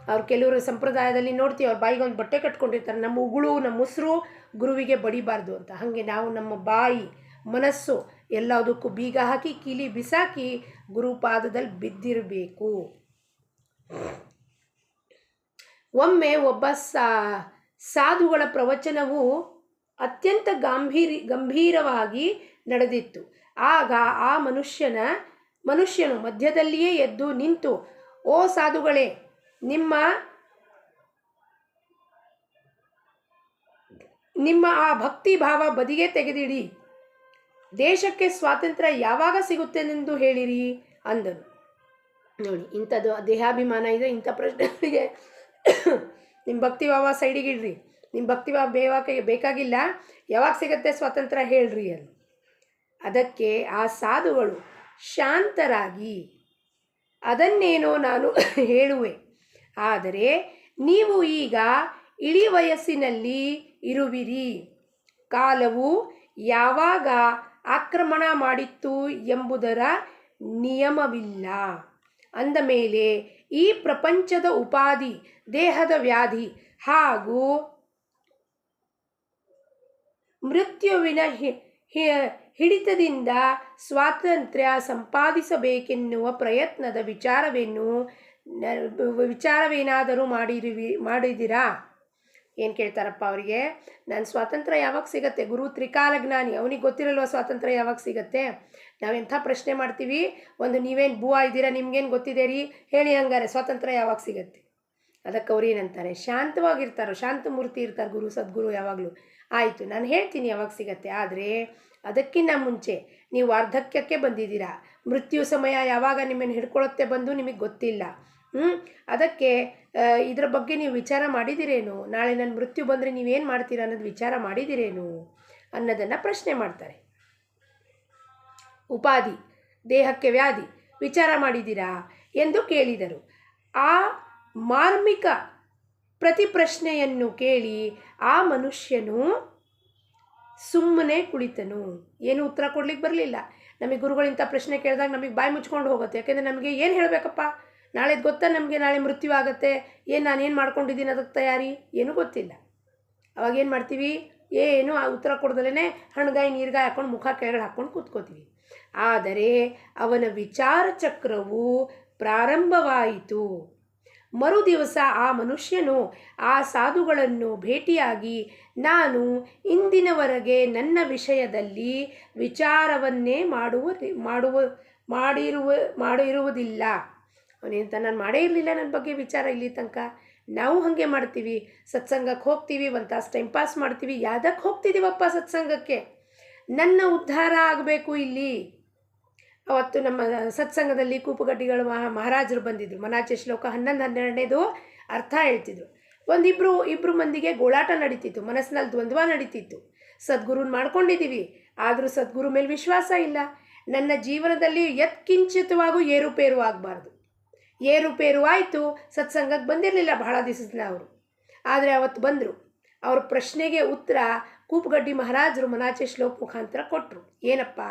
Speaker 1: ಅವ್ರು ಕೆಲವರು ಸಂಪ್ರದಾಯದಲ್ಲಿ ನೋಡ್ತೀವಿ, ಅವ್ರ ಬಾಯಿಗೆ ಒಂದು ಬಟ್ಟೆ ಕಟ್ಕೊಂಡಿರ್ತಾರೆ, ನಮ್ಮ ಉಗುಳು ನಮ್ಮ ಉಸಿರು ಗುರುವಿಗೆ ಬಡಿಬಾರ್ದು ಅಂತ. ಹಾಗೆ ನಾವು ನಮ್ಮ ಬಾಯಿ ಮನಸ್ಸು ಎಲ್ಲದಕ್ಕೂ ಬೀಗ ಹಾಕಿ ಕೀಲಿ ಬಿಸಾಕಿ ಗುರುಪಾದದಲ್ಲಿ ಬಿದ್ದಿರಬೇಕು. ಒಮ್ಮೆ ಒಬ್ಬ ಸಾಧುಗಳ ಪ್ರವಚನವು ಅತ್ಯಂತ ಗಂಭೀರವಾಗಿ ನಡೆದಿತ್ತು. ಆಗ ಆ ಮನುಷ್ಯನು ಮಧ್ಯದಲ್ಲಿಯೇ ಎದ್ದು ನಿಂತು, ಓ ಸಾಧುಗಳೇ, ನಿಮ್ಮ ಆ ಭಕ್ತಿ ಭಾವ ಬದಿಗೆ ತೆಗೆದಿಡಿ. ದೇಶಕ್ಕೆ ಸ್ವಾತಂತ್ರ್ಯ ಯಾವಾಗ ಸಿಗುತ್ತೇನೆಂದು ಹೇಳಿರಿ ಅಂದನು. ನೋಡಿ, ಇಂಥದ್ದು ದೇಹಾಭಿಮಾನ ಇದೆ. ಇಂಥ ಪ್ರಶ್ನೆಗಳಿಗೆ ನಿಮ್ಮ ಭಕ್ತಿ ಭಾವ ಸೈಡಿಗೆ ಇಡ್ರಿ. ನಿಮ್ಮ ಭಕ್ತಿ ಭಾವ ಬೇಕಾಗಿಲ್ಲ, ಯಾವಾಗ ಸಿಗುತ್ತೆ ಸ್ವಾತಂತ್ರ್ಯ ಹೇಳ್ರಿ ಅಂತ. ಅದಕ್ಕೆ ಆ ಸಾಧುಗಳು ಶಾಂತರಾಗಿ, ಅದನ್ನೇನೋ ನಾನು ಹೇಳುವೆ, ಆದರೆ ನೀವು ಈಗ ಇಳಿ ವಯಸ್ಸಿನಲ್ಲಿ ಇರುವಿರಿ. ಕಾಲವು ಯಾವಾಗ ಆಕ್ರಮಣ ಮಾಡಿತ್ತು ಎಂಬುದರ ನಿಯಮವಿಲ್ಲ. ಅಂದ ಮೇಲೆ ಈ ಪ್ರಪಂಚದ ಉಪಾಧಿ, ದೇಹದ ವ್ಯಾಧಿ ಹಾಗೂ ಮೃತ್ಯುವಿನ ಹಿಡಿತದಿಂದ ಸ್ವಾತಂತ್ರ್ಯ ಸಂಪಾದಿಸಬೇಕೆನ್ನುವ ಪ್ರಯತ್ನದ ವಿಚಾರವೇನಾದರೂ ಮಾಡಿದಿರಾ? ಏನು ಕೇಳ್ತಾರಪ್ಪ ಅವರಿಗೆ? ನಾನು ಸ್ವಾತಂತ್ರ್ಯ ಯಾವಾಗ ಸಿಗತ್ತೆ? ಗುರು ತ್ರಿಕಾಲಜ್ಞಾನಿ, ಅವನಿಗೆ ಗೊತ್ತಿರಲ್ವ ಸ್ವಾತಂತ್ರ್ಯ ಯಾವಾಗ ಸಿಗತ್ತೆ? ನಾವೆಂಥ ಪ್ರಶ್ನೆ ಮಾಡ್ತೀವಿ, ಒಂದು ನೀವೇನು ಬೂವಾ ಇದ್ದೀರಾ, ನಿಮ್ಗೇನು ಗೊತ್ತಿದೆ ರೀ, ಹೇಳಿ ಹಂಗಾರೆ ಸ್ವಾತಂತ್ರ್ಯ ಯಾವಾಗ ಸಿಗತ್ತೆ? ಅದಕ್ಕೆ ಅವ್ರು ಏನಂತಾರೆ, ಶಾಂತವಾಗಿರ್ತಾರೋ, ಶಾಂತಮೂರ್ತಿ ಇರ್ತಾರೆ ಗುರು ಸದ್ಗುರು ಯಾವಾಗಲೂ. ಆಯಿತು, ನಾನು ಹೇಳ್ತೀನಿ ಯಾವಾಗ ಸಿಗತ್ತೆ, ಆದರೆ ಅದಕ್ಕಿಂತ ಮುಂಚೆ ನೀವು ವಾರ್ಧಕ್ಯಕ್ಕೆ ಬಂದಿದ್ದೀರಾ. ಮೃತ್ಯು ಸಮಯ ಯಾವಾಗ ನಿಮ್ಮನ್ನು ಹಿಡ್ಕೊಳ್ಳುತ್ತೆ ಬಂದು ನಿಮಗೆ ಗೊತ್ತಿಲ್ಲ. ಅದಕ್ಕೆ ಇದರ ಬಗ್ಗೆ ನೀವು ವಿಚಾರ ಮಾಡಿದಿರೇನು? ನಾಳೆ ನನ್ನ ಮೃತ್ಯು ಬಂದರೆ ನೀವೇನು ಮಾಡ್ತೀರಾ ಅನ್ನೋದು ವಿಚಾರ ಮಾಡಿದಿರೇನು ಅನ್ನೋದನ್ನು ಪ್ರಶ್ನೆ ಮಾಡ್ತಾರೆ. ಉಪಾಧಿ, ದೇಹಕ್ಕೆ ವ್ಯಾಧಿ ವಿಚಾರ ಮಾಡಿದ್ದೀರಾ ಎಂದು ಕೇಳಿದರು. ಆ ಮಾರ್ಮಿಕ ಪ್ರತಿ ಪ್ರಶ್ನೆಯನ್ನು ಕೇಳಿ ಆ ಮನುಷ್ಯನು ಸುಮ್ಮನೆ ಕುಳಿತನು. ಏನು ಉತ್ತರ ಕೊಡ್ಲಿಕ್ಕೆ ಬರಲಿಲ್ಲ. ನಮಗೆ ಗುರುಗಳಿಂಥ ಪ್ರಶ್ನೆ ಕೇಳಿದಾಗ ನಮಗೆ ಬಾಯಿ ಮುಚ್ಕೊಂಡು ಹೋಗುತ್ತೆ. ಯಾಕೆಂದರೆ ನಮಗೆ ಏನು ಹೇಳಬೇಕಪ್ಪ, ನಾಳೆದು ಗೊತ್ತಾ ನಮಗೆ ನಾಳೆ ಮೃತ್ಯು ಆಗುತ್ತೆ, ನಾನೇನು ಮಾಡ್ಕೊಂಡಿದ್ದೀನಿ ಅದಕ್ಕೆ ತಯಾರಿ ಏನೂ ಗೊತ್ತಿಲ್ಲ. ಅವಾಗೇನು ಮಾಡ್ತೀವಿ, ಏನು ಆ ಉತ್ತರ ಕೊಡ್ದಲೇ ಹಣ್ಗಾಯಿ ನೀರ್ಗಾಯಿ ಹಾಕ್ಕೊಂಡು ಮುಖ ಕೆಳಗಡೆ ಹಾಕ್ಕೊಂಡು ಕೂತ್ಕೋತೀವಿ. ಆದರೆ ಅವನ ವಿಚಾರ ಚಕ್ರವು ಪ್ರಾರಂಭವಾಯಿತು. ಮರುದಿವಸ ಆ ಮನುಷ್ಯನು ಆ ಸಾಧುಗಳನ್ನು ಭೇಟಿಯಾಗಿ, ನಾನು ಇಂದಿನವರೆಗೆ ನನ್ನ ವಿಷಯದಲ್ಲಿ ವಿಚಾರವನ್ನೇ ಮಾಡಿರುವುದಿಲ್ಲ. ಅವನೇಂತ ನಾನು ಮಾಡೇ ಇರಲಿಲ್ಲ ನನ್ನ ಬಗ್ಗೆ ವಿಚಾರ ಇಲ್ಲಿ ತನಕ. ನಾವು ಹಾಗೆ ಮಾಡ್ತೀವಿ, ಸತ್ಸಂಗಕ್ಕೆ ಹೋಗ್ತೀವಿ, ಒಂದು ತಾಸು ಟೈಮ್ ಪಾಸ್ ಮಾಡ್ತೀವಿ. ಯಾವ್ದಕ್ಕೆ ಹೋಗ್ತಿದ್ದೀವಪ್ಪ ಸತ್ಸಂಗಕ್ಕೆ? ನನ್ನ ಉದ್ಧಾರ ಆಗಬೇಕು ಇಲ್ಲಿ. ಅವತ್ತು ನಮ್ಮ ಸತ್ಸಂಗದಲ್ಲಿ ಕೂಪುಗಡ್ಡಿಗಳು ಮಹಾರಾಜರು ಬಂದಿದ್ದರು. ಮನಾಚೆ ಶ್ಲೋಕ 11-12 ಅರ್ಥ ಹೇಳ್ತಿದ್ರು. ಇಬ್ಬರು ಮಂದಿಗೆ ಗೋಳಾಟ ನಡೀತಿತ್ತು, ಮನಸ್ಸಿನಲ್ಲಿ ದ್ವಂದ್ವ ನಡೀತಿತ್ತು. ಸದ್ಗುರುನ ಮಾಡ್ಕೊಂಡಿದ್ದೀವಿ, ಆದರೂ ಸದ್ಗುರು ಮೇಲೆ ವಿಶ್ವಾಸ ಇಲ್ಲ. ನನ್ನ ಜೀವನದಲ್ಲಿ ಯತ್ಕಿಂಚಿತವಾಗೂ ಏರುಪೇರು ಆಗಬಾರ್ದು. ಏರುಪೇರು ಆಯಿತು. ಸತ್ಸಂಗಕ್ಕೆ ಬಂದಿರಲಿಲ್ಲ ಬಹಳ ದಿವಸದಿಂದ ಅವರು, ಆದರೆ ಅವತ್ತು ಬಂದರು. ಅವ್ರ ಪ್ರಶ್ನೆಗೆ ಉತ್ತರ ಕೂಪುಗಡ್ಡಿ ಮಹಾರಾಜರು ಮನಾಚೆ ಶ್ಲೋಕ ಮುಖಾಂತರ ಕೊಟ್ಟರು. ಏನಪ್ಪ?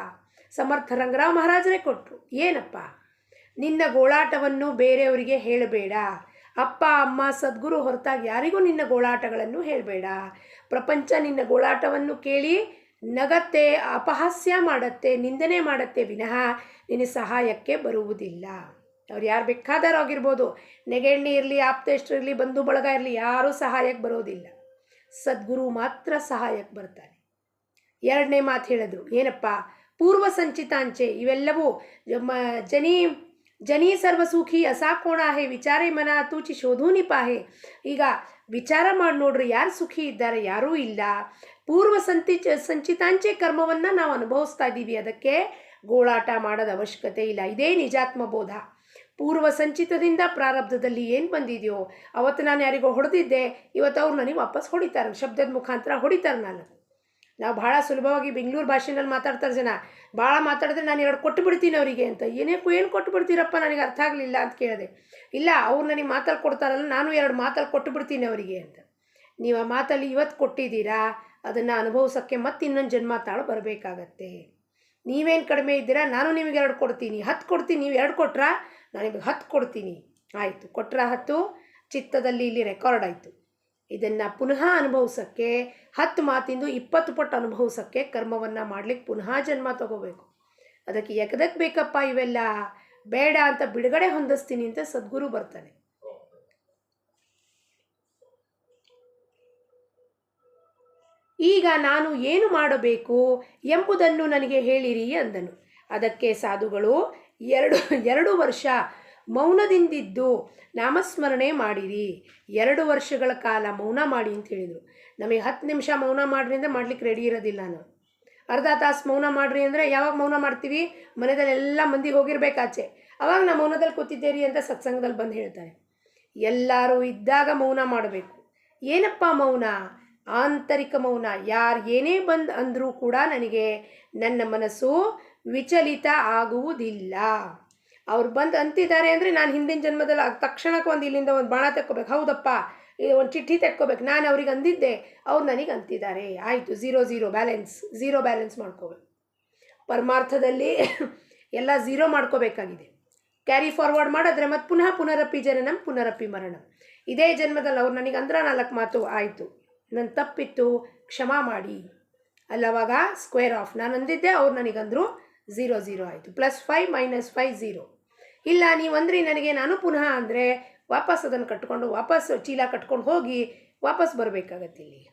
Speaker 1: ಸಮರ್ಥ ರಂಗರಾವ್ ಮಹಾರಾಜರೇ ಕೊಟ್ಟರು. ಏನಪ್ಪ? ನಿನ್ನ ಗೋಳಾಟವನ್ನು ಬೇರೆಯವರಿಗೆ ಹೇಳಬೇಡ. ಅಪ್ಪ ಅಮ್ಮ ಸದ್ಗುರು ಹೊರತಾಗಿ ಯಾರಿಗೂ ನಿನ್ನ ಗೋಳಾಟಗಳನ್ನು ಹೇಳಬೇಡ. ಪ್ರಪಂಚ ನಿನ್ನ ಗೋಳಾಟವನ್ನು ಕೇಳಿ ನಗತ್ತೆ, ಅಪಹಾಸ್ಯ ಮಾಡತ್ತೆ, ನಿಂದನೆ ಮಾಡತ್ತೆ, ವಿನಃ ನಿನ್ನ ಸಹಾಯಕ್ಕೆ ಬರುವುದಿಲ್ಲ. ಅವ್ರು ಯಾರು ಬೇಕಾದರೂ ಆಗಿರ್ಬೋದು, ನೆಗೆಣ್ಣೆ ಇರಲಿ, ಆಪ್ತೇಷ್ಟರು ಇರಲಿ, ಬಂಧು ಬಳಗ ಇರಲಿ, ಯಾರೂ ಸಹಾಯಕ್ಕೆ ಬರೋದಿಲ್ಲ. ಸದ್ಗುರು ಮಾತ್ರ ಸಹಾಯಕ್ಕೆ ಬರ್ತಾನೆ. ಎರಡನೇ ಮಾತು ಹೇಳಿದ್ರು. ಏನಪ್ಪ? ಪೂರ್ವ ಸಂಚಿತಾಂಚೆ, ಇವೆಲ್ಲವೂ ಜನಿ ಸರ್ವಸುಖಿ ಅಸಾಕೋಣ ಹೇ ವಿಚಾರೇ ಮನ ತೂಚಿ ಶೋಧೂನಿ ಪಾಹೆ. ಈಗ ವಿಚಾರ ಮಾಡಿ ನೋಡ್ರಿ, ಯಾರು ಸುಖಿ ಇದ್ದಾರೆ? ಯಾರೂ ಇಲ್ಲ. ಪೂರ್ವ ಸಂಚಿತಾಂಚೆ ಕರ್ಮವನ್ನು ನಾವು ಅನುಭವಿಸ್ತಾ ಇದ್ದೀವಿ. ಅದಕ್ಕೆ ಗೋಳಾಟ ಮಾಡೋದ ಅವಶ್ಯಕತೆ ಇಲ್ಲ. ಇದೇ ನಿಜಾತ್ಮ ಬೋಧ. ಪೂರ್ವ ಸಂಚಿತದಿಂದ ಪ್ರಾರಬ್ಧದಲ್ಲಿ ಏನು ಬಂದಿದೆಯೋ, ಅವತ್ತು ನಾನು ಯಾರಿಗೋ ಹೊಡೆದಿದ್ದೆ, ಇವತ್ತು ಅವ್ರು ನನಗೆ ವಾಪಸ್ ಹೊಡಿತಾರೆ, ಶಬ್ದದ ಮುಖಾಂತರ ಹೊಡಿತಾರೆ. ನಾವು ಭಾಳ ಸುಲಭವಾಗಿ ಬೆಂಗಳೂರು ಭಾಷೆನಲ್ಲಿ ಮಾತಾಡ್ತಾರೆ ಜನ. ಭಾಳ ಮಾತಾಡಿದ್ರೆ ನಾನು 2 ಕೊಟ್ಟು ಬಿಡ್ತೀನಿ ಅವರಿಗೆ ಅಂತ. ಏನು ಕೊಟ್ಟು ಬಿಡ್ತೀರಪ್ಪ, ನನಗೆ ಅರ್ಥ ಆಗಲಿಲ್ಲ ಅಂತ ಕೇಳಿದೆ. ಇಲ್ಲ, ಅವ್ರು ನನಗೆ ಮಾತಲ್ಲಿ ಕೊಡ್ತಾರಲ್ಲ, ನಾನು 2 ಮಾತಲ್ಲಿ ಕೊಟ್ಟು ಬಿಡ್ತೀನಿ ಅವರಿಗೆ ಅಂತ. ನೀವು ಆ ಮಾತಲ್ಲಿ ಇವತ್ತು ಕೊಟ್ಟಿದ್ದೀರಾ, ಅದನ್ನು ಅನುಭವಿಸೋಕ್ಕೆ ಮತ್ತೆ ಇನ್ನೊಂದು ಜನ್ಮ ತಾಳು ಬರಬೇಕಾಗತ್ತೆ. ನೀವೇನು ಕಡಿಮೆ ಇದ್ದೀರಾ, ನಾನು ನಿಮಗೆ 2 ಕೊಡ್ತೀನಿ, 10 ಕೊಡ್ತೀನಿ. ನೀವು 2 ಕೊಟ್ರಾ, ನಾನು ನಿಮಗೆ 10 ಕೊಡ್ತೀನಿ. ಆಯಿತು, ಕೊಟ್ಟರ 10 ಚಿತ್ತದಲ್ಲಿ ಇಲ್ಲಿ ರೆಕಾರ್ಡ್ ಆಯಿತು. ಇದನ್ನು ಪುನಃ ಅನುಭವಿಸೋಕ್ಕೆ 10 ಮಾತಿಂದು 20 ಪಟ್ಟು ಅನುಭವಿಸೋಕ್ಕೆ ಕರ್ಮವನ್ನು ಮಾಡಲಿಕ್ಕೆ ಪುನಃ ಜನ್ಮ ತಗೋಬೇಕು. ಅದಕ್ಕೆ ಎಕದಕ್ಕೆ ಬೇಕಪ್ಪ ಇವೆಲ್ಲ? ಬೇಡ ಅಂತ ಬಿಡುಗಡೆ ಹೊಂದಿಸ್ತೀನಿ ಅಂತ ಸದ್ಗುರು ಬರ್ತಾನೆ. ಈಗ ನಾನು ಏನು ಮಾಡಬೇಕು ಎಂಬುದನ್ನು ನನಗೆ ಹೇಳಿರಿ ಅಂದನು. ಅದಕ್ಕೆ ಸಾಧುಗಳು 2 ವರ್ಷ ಮೌನದಿಂದಿದ್ದು ನಾಮಸ್ಮರಣೆ ಮಾಡಿರಿ. 2 ವರ್ಷಗಳ ಕಾಲ ಮೌನ ಮಾಡಿ ಅಂತ ಹೇಳಿದರು. ನಮಗೆ 10 ನಿಮಿಷ ಮೌನ ಮಾಡಿರಿ ಅಂದರೆ ಮಾಡ್ಲಿಕ್ಕೆ ರೆಡಿ ಇರೋದಿಲ್ಲ ನಾವು. ಅರ್ಧ ತಾಸು ಮೌನ ಮಾಡಿರಿ ಅಂದರೆ ಯಾವಾಗ ಮೌನ ಮಾಡ್ತೀವಿ? ಮನೆಯಲ್ಲಿ ಎಲ್ಲ ಮಂದಿ ಹೋಗಿರ್ಬೇಕಾಚೆ, ಅವಾಗ ನಾವು ಮೌನದಲ್ಲಿ ಕೂತಿದ್ದೇರಿ ಅಂತ ಸತ್ಸಂಗದಲ್ಲಿ ಬಂದು ಹೇಳ್ತಾರೆ. ಎಲ್ಲರೂ ಇದ್ದಾಗ ಮೌನ ಮಾಡಬೇಕು. ಏನಪ್ಪ ಮೌನ? ಆಂತರಿಕ ಮೌನ. ಯಾರು ಏನೇ ಬಂದು ಅಂದರೂ ಕೂಡ ನನಗೆ ನನ್ನ ಮನಸ್ಸು ವಿಚಲಿತ ಆಗುವುದಿಲ್ಲ. ಅವ್ರು ಬಂದು ಅಂತಿದ್ದಾರೆ ಅಂದರೆ ನಾನು ಹಿಂದಿನ ಜನ್ಮದಲ್ಲಿ ತಕ್ಷಣಕ್ಕೆ ಒಂದು ಇಲ್ಲಿಂದ ಒಂದು ಬಾಣ ತೆಕ್ಕೋಬೇಕು. ಹೌದಪ್ಪ, ಒಂದು ಚಿಠ್ಠಿ ತೆಕ್ಕೋಬೇಕು. ನಾನು ಅವ್ರಿಗೆ ಅಂದಿದ್ದೆ, ಅವ್ರು ನನಗೆ ಅಂತಿದ್ದಾರೆ, ಆಯಿತು, ಝೀರೋ ಬ್ಯಾಲೆನ್ಸ್ ಮಾಡ್ಕೋಬೇಕು. ಪರಮಾರ್ಥದಲ್ಲಿ ಎಲ್ಲ ಝೀರೋ ಮಾಡ್ಕೋಬೇಕಾಗಿದೆ. ಕ್ಯಾರಿ ಫಾರ್ವರ್ಡ್ ಮಾಡಿದ್ರೆ ಮತ್ತು ಪುನರಪಿ ಜನನಂ ಪುನರಪಿ ಮರಣಂ. ಇದೇ ಜನ್ಮದಲ್ಲಿ ಅವ್ರು ನನಗೆ ಅಂದ್ರೆ 4 ಮಾತು, ಆಯಿತು, ನನ್ನ ತಪ್ಪಿತ್ತು, ಕ್ಷಮಾ ಮಾಡಿ. ಅಲ್ಲವಾಗ ಸ್ಕ್ವೇರ್ ಆಫ್, ನಾನು ಅಂದಿದ್ದೆ, ಅವ್ರು ನನಗಂದ್ರು 0 ಆಯಿತು. +5 - 5 0. ಇಲ್ಲ ನೀವು ಅಂದ್ರಿ ನನಗೆ, ನಾನು ಪುನಃ ಅಂದರೆ ವಾಪಸ್ ಅದನ್ನು ಕಟ್ಕೊಂಡು ವಾಪಸ್ ಚೀಲ ಕಟ್ಕೊಂಡು ಹೋಗಿ ವಾಪಸ್ ಬರಬೇಕಾಗತ್ತೆ. ಇಲ್ಲಿ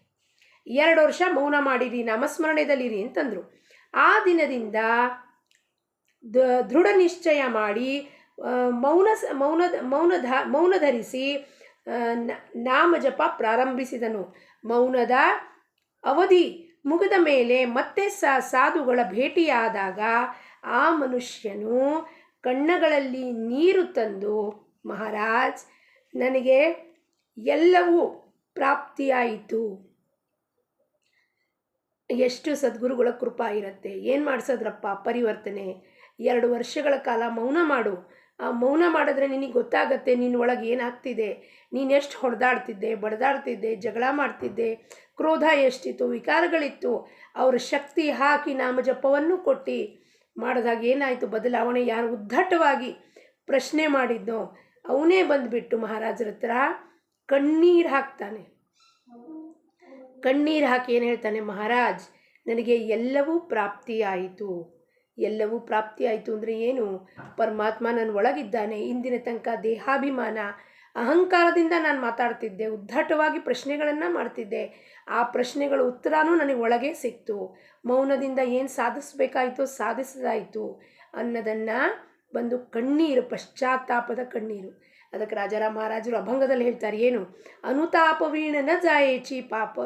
Speaker 1: 2 ವರ್ಷ ಮೌನ ಮಾಡಿರಿ, ನಾಮಸ್ಮರಣೆದಲ್ಲಿರಿ ಅಂತಂದರು. ಆ ದಿನದಿಂದ ದೃಢ ನಿಶ್ಚಯ ಮಾಡಿ ಮೌನ ಧರಿಸಿ ನಾಮ ಜಪ ಪ್ರಾರಂಭಿಸಿದನು. ಮೌನದ ಅವಧಿ ಮುಗಿದ ಮೇಲೆ ಮತ್ತೆ ಸಾಧುಗಳ ಭೇಟಿಯಾದಾಗ ಆ ಮನುಷ್ಯನು ಕಣ್ಣಗಳಲ್ಲಿ ನೀರು ತಂದು, ಮಹಾರಾಜ್, ನನಗೆ ಎಲ್ಲವೂ ಪ್ರಾಪ್ತಿಯಾಯಿತು. ಎಷ್ಟು ಸದ್ಗುರುಗಳ ಕೃಪಾ ಇರುತ್ತೆ. ಏನು ಮಾಡಿಸೋದ್ರಪ್ಪ ಪರಿವರ್ತನೆ? 2 ವರ್ಷಗಳ ಕಾಲ ಮೌನ ಮಾಡು. ಆ ಮೌನ ಮಾಡಿದ್ರೆ ನಿನಗೆ ಗೊತ್ತಾಗತ್ತೆ ನಿನ್ನೊಳಗೆ ಏನಾಗ್ತಿದೆ. ನೀನೆಷ್ಟು ಹೊಡೆದಾಡ್ತಿದ್ದೆ, ಬಡ್ದಾಡ್ತಿದ್ದೆ, ಜಗಳ ಮಾಡ್ತಿದ್ದೆ, ಕ್ರೋಧ ಎಷ್ಟಿತ್ತು, ವಿಕಾರಗಳಿತ್ತು. ಅವ್ರ ಶಕ್ತಿ ಹಾಕಿ ನಾಮಜಪವನ್ನು ಕೊಟ್ಟು ಮಾಡಿದಾಗ ಏನಾಯಿತು ಬದಲಾವಣೆ? ಯಾರು ಉದ್ದಟವಾಗಿ ಪ್ರಶ್ನೆ ಮಾಡಿದ್ನೋ ಅವನೇ ಬಂದುಬಿಟ್ಟು ಮಹಾರಾಜರ ಹತ್ರ ಕಣ್ಣೀರು ಹಾಕ್ತಾನೆ. ಕಣ್ಣೀರು ಹಾಕಿ ಏನು ಹೇಳ್ತಾನೆ? ಮಹಾರಾಜ್, ನನಗೆ ಎಲ್ಲವೂ ಪ್ರಾಪ್ತಿಯಾಯಿತು. ಎಲ್ಲವೂ ಪ್ರಾಪ್ತಿಯಾಯಿತು ಅಂದರೆ ಏನು? ಪರಮಾತ್ಮ ನನ್ನ ಒಳಗಿದ್ದಾನೆ. ಇಂದಿನ ತನಕ ದೇಹಾಭಿಮಾನ, ಅಹಂಕಾರದಿಂದ ನಾನು ಮಾತಾಡ್ತಿದ್ದೆ, ಉದ್ದಟವಾಗಿ ಪ್ರಶ್ನೆಗಳನ್ನು ಮಾಡ್ತಿದ್ದೆ. ಆ ಪ್ರಶ್ನೆಗಳ ಉತ್ತರನೂ ನನಗೆ ಒಳಗೆ ಸಿಕ್ತು. ಮೌನದಿಂದ ಏನು ಸಾಧಿಸಬೇಕಾಯಿತು ಸಾಧಿಸಿದಾಯಿತು ಅನ್ನೋದನ್ನು ಬಂದು ಕಣ್ಣೀರು, ಪಶ್ಚಾತ್ತಾಪದ ಕಣ್ಣೀರು. ಅದಕ್ಕೆ ರಾಜಾರಾಮ್ ಮಹಾರಾಜರು ಅಭಂಗದಲ್ಲಿ ಹೇಳ್ತಾರೆ, ಏನು? ಅನುತಾಪವೀಣ ನ ಜಾಯೇಚಿ ಪಾಪ.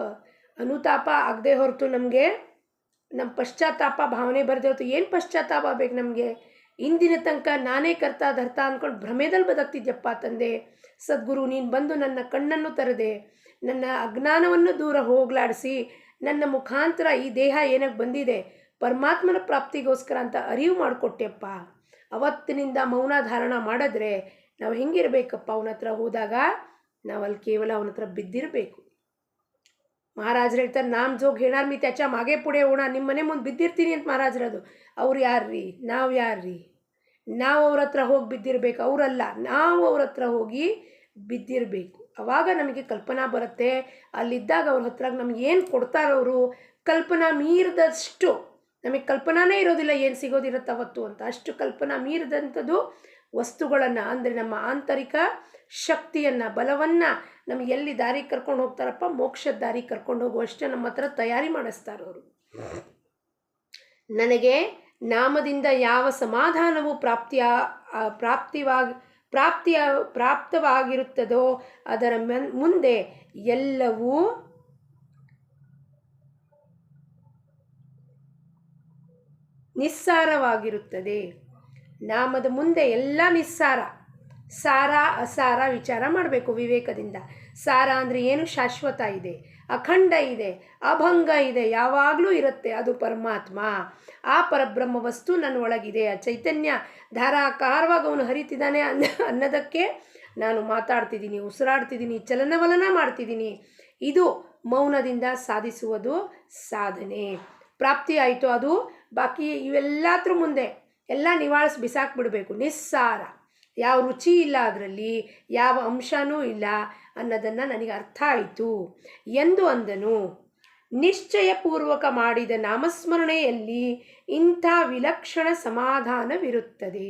Speaker 1: ಅನುತಾಪ ಆಗದೆ ಹೊರತು ನಮಗೆ ನಮ್ಮ ಪಶ್ಚಾತ್ತಾಪ ಭಾವನೆ ಬರದೆ ಹೊರತು ಏನು ಪಶ್ಚಾತ್ತಾಪ ಬೇಕು ನಮಗೆ? ಇಂದಿನ ತನಕ ನಾನೇ ಕರ್ತಾ ಧರ್ತಾ ಅಂದ್ಕೊಂಡು ಭ್ರಮೆದಲ್ಲಿ ಬದುಕ್ತಿದ್ಯಪ್ಪ ತಂದೆ. ಸದ್ಗುರು ನೀನು ಬಂದು ನನ್ನ ಕಣ್ಣನ್ನು ತೆರೆದೆ, ನನ್ನ ಅಜ್ಞಾನವನ್ನು ದೂರ ಹೋಗಲಾಡಿಸಿ, ನನ್ನ ಮುಖಾಂತರ ಈ ದೇಹ ಏನಕ್ಕೆ ಬಂದಿದೆ ಪರಮಾತ್ಮನ ಪ್ರಾಪ್ತಿಗೋಸ್ಕರ ಅಂತ ಅರಿವು ಮಾಡಿಕೊಟ್ಟೆಪ್ಪ. ಅವತ್ತಿನಿಂದ ಮೌನ ಧಾರಣ ಮಾಡಿದ್ರೆ ನಾವು ಹೆಂಗಿರಬೇಕಪ್ಪ? ಅವನ ಹತ್ರ ಹೋದಾಗ ನಾವಲ್ಲಿ ಕೇವಲ ಅವನ ಹತ್ರ ಬಿದ್ದಿರಬೇಕು. ಮಹಾರಾಜರು ಹೇಳ್ತಾರೆ, ನಾಮ್ ಜೋಗ್ ಹೇಳಾರ್ ಮೀ त्याच्या मागे पुढे होणार. ನಿಮ್ಮ ಮನೆ ಮುಂದೆ ಬಿದ್ದಿರ್ತೀನಿ ಅಂತ ಮಹಾರಾಜರದು. ಅವ್ರು ಯಾರ್ರೀ? ನಾವು ಯಾರ್ರೀ? ನಾವು ಅವ್ರ ಹತ್ರ ಹೋಗಿ ಬಿದ್ದಿರಬೇಕು, ಅವರಲ್ಲ. ನಾವು ಅವ್ರ ಹತ್ರ ಹೋಗಿ ಬಿದ್ದಿರಬೇಕು. ಆವಾಗ ನಮಗೆ ಕಲ್ಪನಾ ಬರುತ್ತೆ. ಅಲ್ಲಿದ್ದಾಗ ಅವ್ರ ಹತ್ರ ನಮ್ಗೆ ಏನು ಕೊಡ್ತಾರವರು, ಕಲ್ಪನಾ ಮೀರಿದಷ್ಟು ನಮಗೆ ಕಲ್ಪನಾನೇ ಇರೋದಿಲ್ಲ ಏನು ಸಿಗೋದಿರುತ್ತೆ ಅವತ್ತು ಅಂತ. ಅಷ್ಟು ಕಲ್ಪನಾ ಮೀರಿದಂಥದ್ದು ವಸ್ತುಗಳನ್ನು, ಅಂದರೆ ನಮ್ಮ ಆಂತರಿಕ ಶಕ್ತಿಯನ್ನು, ಬಲವನ್ನು ನಮಗೆ ಎಲ್ಲಿ ದಾರಿ ಕರ್ಕೊಂಡು ಹೋಗ್ತಾರಪ್ಪ, ಮೋಕ್ಷದ ದಾರಿ ಕರ್ಕೊಂಡು ಹೋಗುವಷ್ಟು ನಮ್ಮ ಹತ್ರ ತಯಾರಿ ಮಾಡಿಸ್ತಾರವರು. ನನಗೆ ನಾಮದಿಂದ ಯಾವ ಸಮಾಧಾನವು ಪ್ರಾಪ್ತವಾಗಿರುತ್ತದೋ ಅದರ ಮುಂದೆ ಎಲ್ಲವೂ ನಿಸ್ಸಾರವಾಗಿರುತ್ತದೆ. ನಾಮದ ಮುಂದೆ ಎಲ್ಲ ನಿಸ್ಸಾರ. ಸಾರ ಅಸಾರ ವಿಚಾರ ಮಾಡಬೇಕು ವಿವೇಕದಿಂದ. ಸಾರ ಅಂದರೆ ಏನು? ಶಾಶ್ವತ ಇದೆ, ಅಖಂಡ ಇದೆ, ಅಭಂಗ ಇದೆ, ಯಾವಾಗಲೂ ಇರುತ್ತೆ. ಅದು ಪರಮಾತ್ಮ. ಆ ಪರಬ್ರಹ್ಮ ವಸ್ತು ನನ್ನ ಒಳಗಿದೆ. ಆ ಚೈತನ್ಯ ಧಾರಾಕಾರವಾಗಿ ಅವನು ಹರಿತಿದ್ದಾನೆ ಅನ್ನೋದಕ್ಕೆ ನಾನು ಮಾತಾಡ್ತಿದ್ದೀನಿ, ಉಸಿರಾಡ್ತಿದ್ದೀನಿ, ಚಲನವಲನ ಮಾಡ್ತಿದ್ದೀನಿ. ಇದು ಮೌನದಿಂದ ಸಾಧಿಸುವುದು ಸಾಧನೆ. ಪ್ರಾಪ್ತಿ ಆಯಿತು. ಅದು ಬಾಕಿ ಇವೆಲ್ಲದ್ರ ಮುಂದೆ ಎಲ್ಲ ನಿವಾಳಿಸಿ ಬಿಸಾಕ್ಬಿಡಬೇಕು. ನಿಸ್ಸಾರ, ಯಾವ ರುಚಿ ಇಲ್ಲ, ಅದರಲ್ಲಿ ಯಾವ ಅಂಶನೂ ಇಲ್ಲ ಅನ್ನೋದನ್ನು ನನಗೆ ಅರ್ಥ ಆಯಿತು ಎಂದು ಅಂದನು. ನಿಶ್ಚಯಪೂರ್ವಕ ಮಾಡಿದ ನಾಮಸ್ಮರಣೆಯಲ್ಲಿ ಇಂಥ ವಿಲಕ್ಷಣ ಸಮಾಧಾನವಿರುತ್ತದೆ.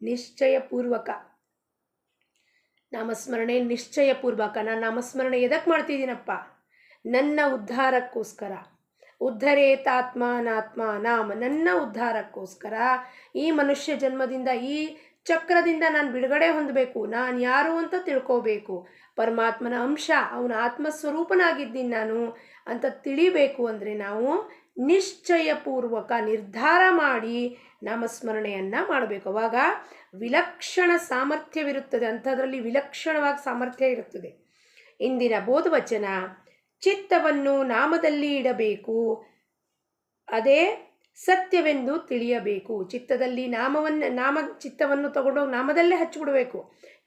Speaker 1: ನಿಶ್ಚಯಪೂರ್ವಕ ನಾಮಸ್ಮರಣೆ, ನಿಶ್ಚಯಪೂರ್ವಕ. ನಾನು ನಾಮಸ್ಮರಣೆ ಎದಕ್ಕೆ ಮಾಡ್ತಿದ್ದೀನಪ್ಪ? ನನ್ನ ಉದ್ಧಾರಕ್ಕೋಸ್ಕರ. ಉದ್ಧರೇತಾತ್ಮ ನಾತ್ಮ ನಾಮ, ನನ್ನ ಉದ್ಧಾರಕ್ಕೋಸ್ಕರ. ಈ ಮನುಷ್ಯ ಜನ್ಮದಿಂದ, ಈ ಚಕ್ರದಿಂದ ನಾನು ಬಿಡುಗಡೆ ಹೊಂದಬೇಕು, ನಾನು ಯಾರು ಅಂತ ತಿಳ್ಕೋಬೇಕು, ಪರಮಾತ್ಮನ ಅಂಶ, ಅವನ ಆತ್ಮಸ್ವರೂಪನಾಗಿದ್ದೀನಿ ನಾನು ಅಂತ ತಿಳಿಬೇಕು ಅಂದರೆ ನಾವು ನಿಶ್ಚಯಪೂರ್ವಕ ನಿರ್ಧಾರ ಮಾಡಿ ನಾಮಸ್ಮರಣೆಯನ್ನು ಮಾಡಬೇಕು. ಅವಾಗ ವಿಲಕ್ಷಣ ಸಾಮರ್ಥ್ಯವಿರುತ್ತದೆ, ಅಂಥದ್ರಲ್ಲಿ ವಿಲಕ್ಷಣವಾಗಿ ಸಾಮರ್ಥ್ಯ ಇರುತ್ತದೆ. ಇಂದಿನ ಬೋಧವಚನ, ಚಿತ್ತವನ್ನು ನಾಮದಲ್ಲಿ ಇಡಬೇಕು, ಅದೇ ಸತ್ಯವೆಂದು ತಿಳಿಯಬೇಕು. ಚಿತ್ತದಲ್ಲಿ ಚಿತ್ತವನ್ನು ತಗೊಂಡೋಗಿ ನಾಮದಲ್ಲೇ ಹಚ್ಚಿಬಿಡ್ಬೇಕು.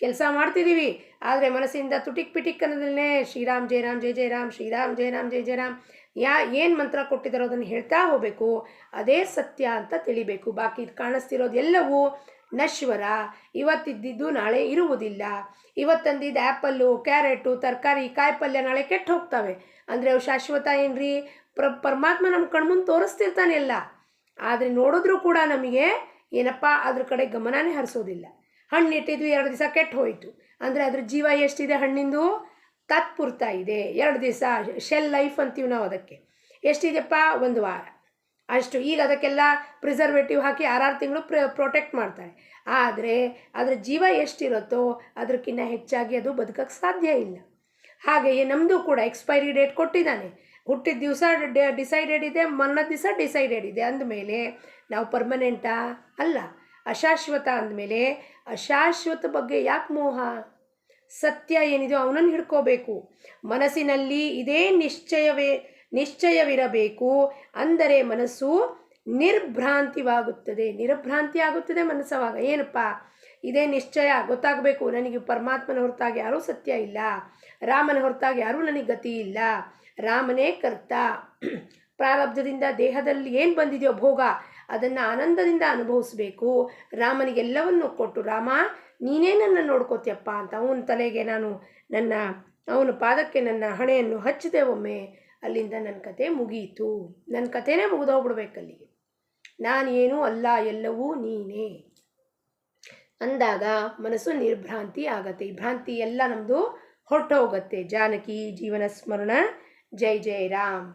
Speaker 1: ಕೆಲಸ ಮಾಡ್ತಿದ್ದೀವಿ ಆದರೆ ಮನಸ್ಸಿಂದ ತುಟಿಕ್ ಪಿಟಿಕ್ ಅನ್ನೋದಲ್ಲೇ ಶ್ರೀರಾಮ್ ಜಯ ರಾಮ್ ಜಯ ಜಯ ರಾಮ್, ಶ್ರೀರಾಮ್ ಜಯ ರಾಮ್ ಜಯ ಜಯ ರಾಮ್, ಏನು ಮಂತ್ರ ಕೊಟ್ಟಿದ್ದಾರೋ ಅದನ್ನು ಹೇಳ್ತಾ ಹೋಗಬೇಕು. ಅದೇ ಸತ್ಯ ಅಂತ ತಿಳಿಬೇಕು. ಬಾಕಿ ಕಾಣಿಸ್ತಿರೋದು ಎಲ್ಲವೂ ನಶ್ವರ, ಇವತ್ತಿದ್ದಿದ್ದು ನಾಳೆ ಇರುವುದಿಲ್ಲ. ಇವತ್ತಂದಿದ್ದು ಆ್ಯಪಲ್ಲು, ಕ್ಯಾರೆಟು, ತರಕಾರಿ, ಕಾಯಿಪಲ್ಯ ನಾಳೆ ಕೆಟ್ಟು ಹೋಗ್ತವೆ ಅಂದರೆ ಅವು ಶಾಶ್ವತ ಏನ್ರಿ? ಪರಮಾತ್ಮ ನಮ್ಮ ಕಣ್ಮುಂದೆ ತೋರಿಸ್ತಿರ್ತಾನೆ ಎಲ್ಲ, ಆದರೆ ನೋಡಿದ್ರೂ ಕೂಡ ನಮಗೆ ಏನಪ್ಪ ಅದ್ರ ಕಡೆ ಗಮನನೇ ಹರಿಸೋದಿಲ್ಲ. ಹಣ್ಣು ಇಟ್ಟಿದ್ವಿ 2 ದಿವಸ ಕೆಟ್ಟು ಹೋಯಿತು ಅಂದರೆ ಅದ್ರ ಜೀವ ಎಷ್ಟಿದೆ? ಹಣ್ಣಿಂದು ತತ್ಪೂರ್ತ ಇದೆ. 2 ದಿವಸ ಶೆಲ್ ಲೈಫ್ ಅಂತೀವಿ ನಾವು ಅದಕ್ಕೆ. ಎಷ್ಟಿದೆಪ್ಪ? 1 ವಾರ ಅಷ್ಟು. ಈಗ ಅದಕ್ಕೆಲ್ಲ ಪ್ರಿಸರ್ವೇಟಿವ್ ಹಾಕಿ 6 ತಿಂಗಳು ಪ್ರೊಟೆಕ್ಟ್ ಮಾಡ್ತಾರೆ. ಆದರೆ ಅದರ ಜೀವ ಎಷ್ಟಿರುತ್ತೋ ಅದಕ್ಕಿಂತ ಹೆಚ್ಚಾಗಿ ಅದು ಬದುಕಕ್ಕೆ ಸಾಧ್ಯ ಇಲ್ಲ. ಹಾಗೆಯೇ ನಮ್ಮದು ಕೂಡ ಎಕ್ಸ್ಪೈರಿ ಡೇಟ್ ಕೊಟ್ಟಿದ್ದಾನೆ. ಹುಟ್ಟಿದ ದಿವಸ ಡಿಸೈಡೆಡ್ ಇದೆ, ಮರಣದ ದಿವಸ ಡಿಸೈಡೆಡ್ ಇದೆ. ಅಂದಮೇಲೆ ನಾವು ಪರ್ಮನೆಂಟಾ? ಅಲ್ಲ. ಅಶಾಶ್ವತ ಅಂದಮೇಲೆ ಅಶಾಶ್ವತ ಬಗ್ಗೆ ಯಾಕೆ ಮೋಹ? ಸತ್ಯ ಏನಿದೆಯೋ ಅವನನ್ನು ಹಿಡ್ಕೋಬೇಕು. ಮನಸ್ಸಿನಲ್ಲಿ ಇದೇ ನಿಶ್ಚಯವಿರಬೇಕು. ಅಂದರೆ ಮನಸ್ಸು ನಿರ್ಭ್ರಾಂತಿ ಆಗುತ್ತದೆ ಮನಸ್ಸವಾಗ. ಏನಪ್ಪ? ಇದೇ ನಿಶ್ಚಯ ಗೊತ್ತಾಗಬೇಕು, ನನಗೆ ಪರಮಾತ್ಮನ ಹೊರತಾಗಿ ಯಾರೂ ಸತ್ಯ ಇಲ್ಲ, ರಾಮನ ಹೊರತಾಗಿ ಯಾರೂ ನನಗೆ ಗತಿ ಇಲ್ಲ, ರಾಮನೇ ಕರ್ತ. ಪ್ರಾರಬ್ಧದಿಂದ ದೇಹದಲ್ಲಿ ಏನು ಬಂದಿದೆಯೋ ಭೋಗ ಅದನ್ನು ಆನಂದದಿಂದ ಅನುಭವಿಸ್ಬೇಕು. ರಾಮನಿಗೆಲ್ಲವನ್ನು ಕೊಟ್ಟು, ರಾಮ ನೀನೇ ನನ್ನ ನೋಡ್ಕೋತಿಯಪ್ಪ ಅಂತ ಅವನ ತಲೆಗೆ ನಾನು ಅವನ ಪಾದಕ್ಕೆ ನನ್ನ ಹಣೆಯನ್ನು ಹಚ್ಚಿದೆ ಒಮ್ಮೆ, ಅಲ್ಲಿಂದ ನನ್ನ ಕತೆ ಮುಗಿಯಿತು. ನನ್ನ ಕತೆನೇ ಮುಗಿದೋಗ್ಬಿಡ್ಬೇಕಲ್ಲಿಗೆ. ನಾನೇನೂ ಅಲ್ಲ, ಎಲ್ಲವೂ ನೀನೇ ಅಂದಾಗ ಮನಸ್ಸು ನಿರ್ಭ್ರಾಂತಿ ಆಗತ್ತೆ. ಈ ಭ್ರಾಂತಿ ಎಲ್ಲ ನಮ್ಮದು ಹೊರಟೋಗತ್ತೆ. ಜಾನಕಿ ಜೀವನ ಸ್ಮರಣ. ಜೈ ಜೈ ರಾಮ್.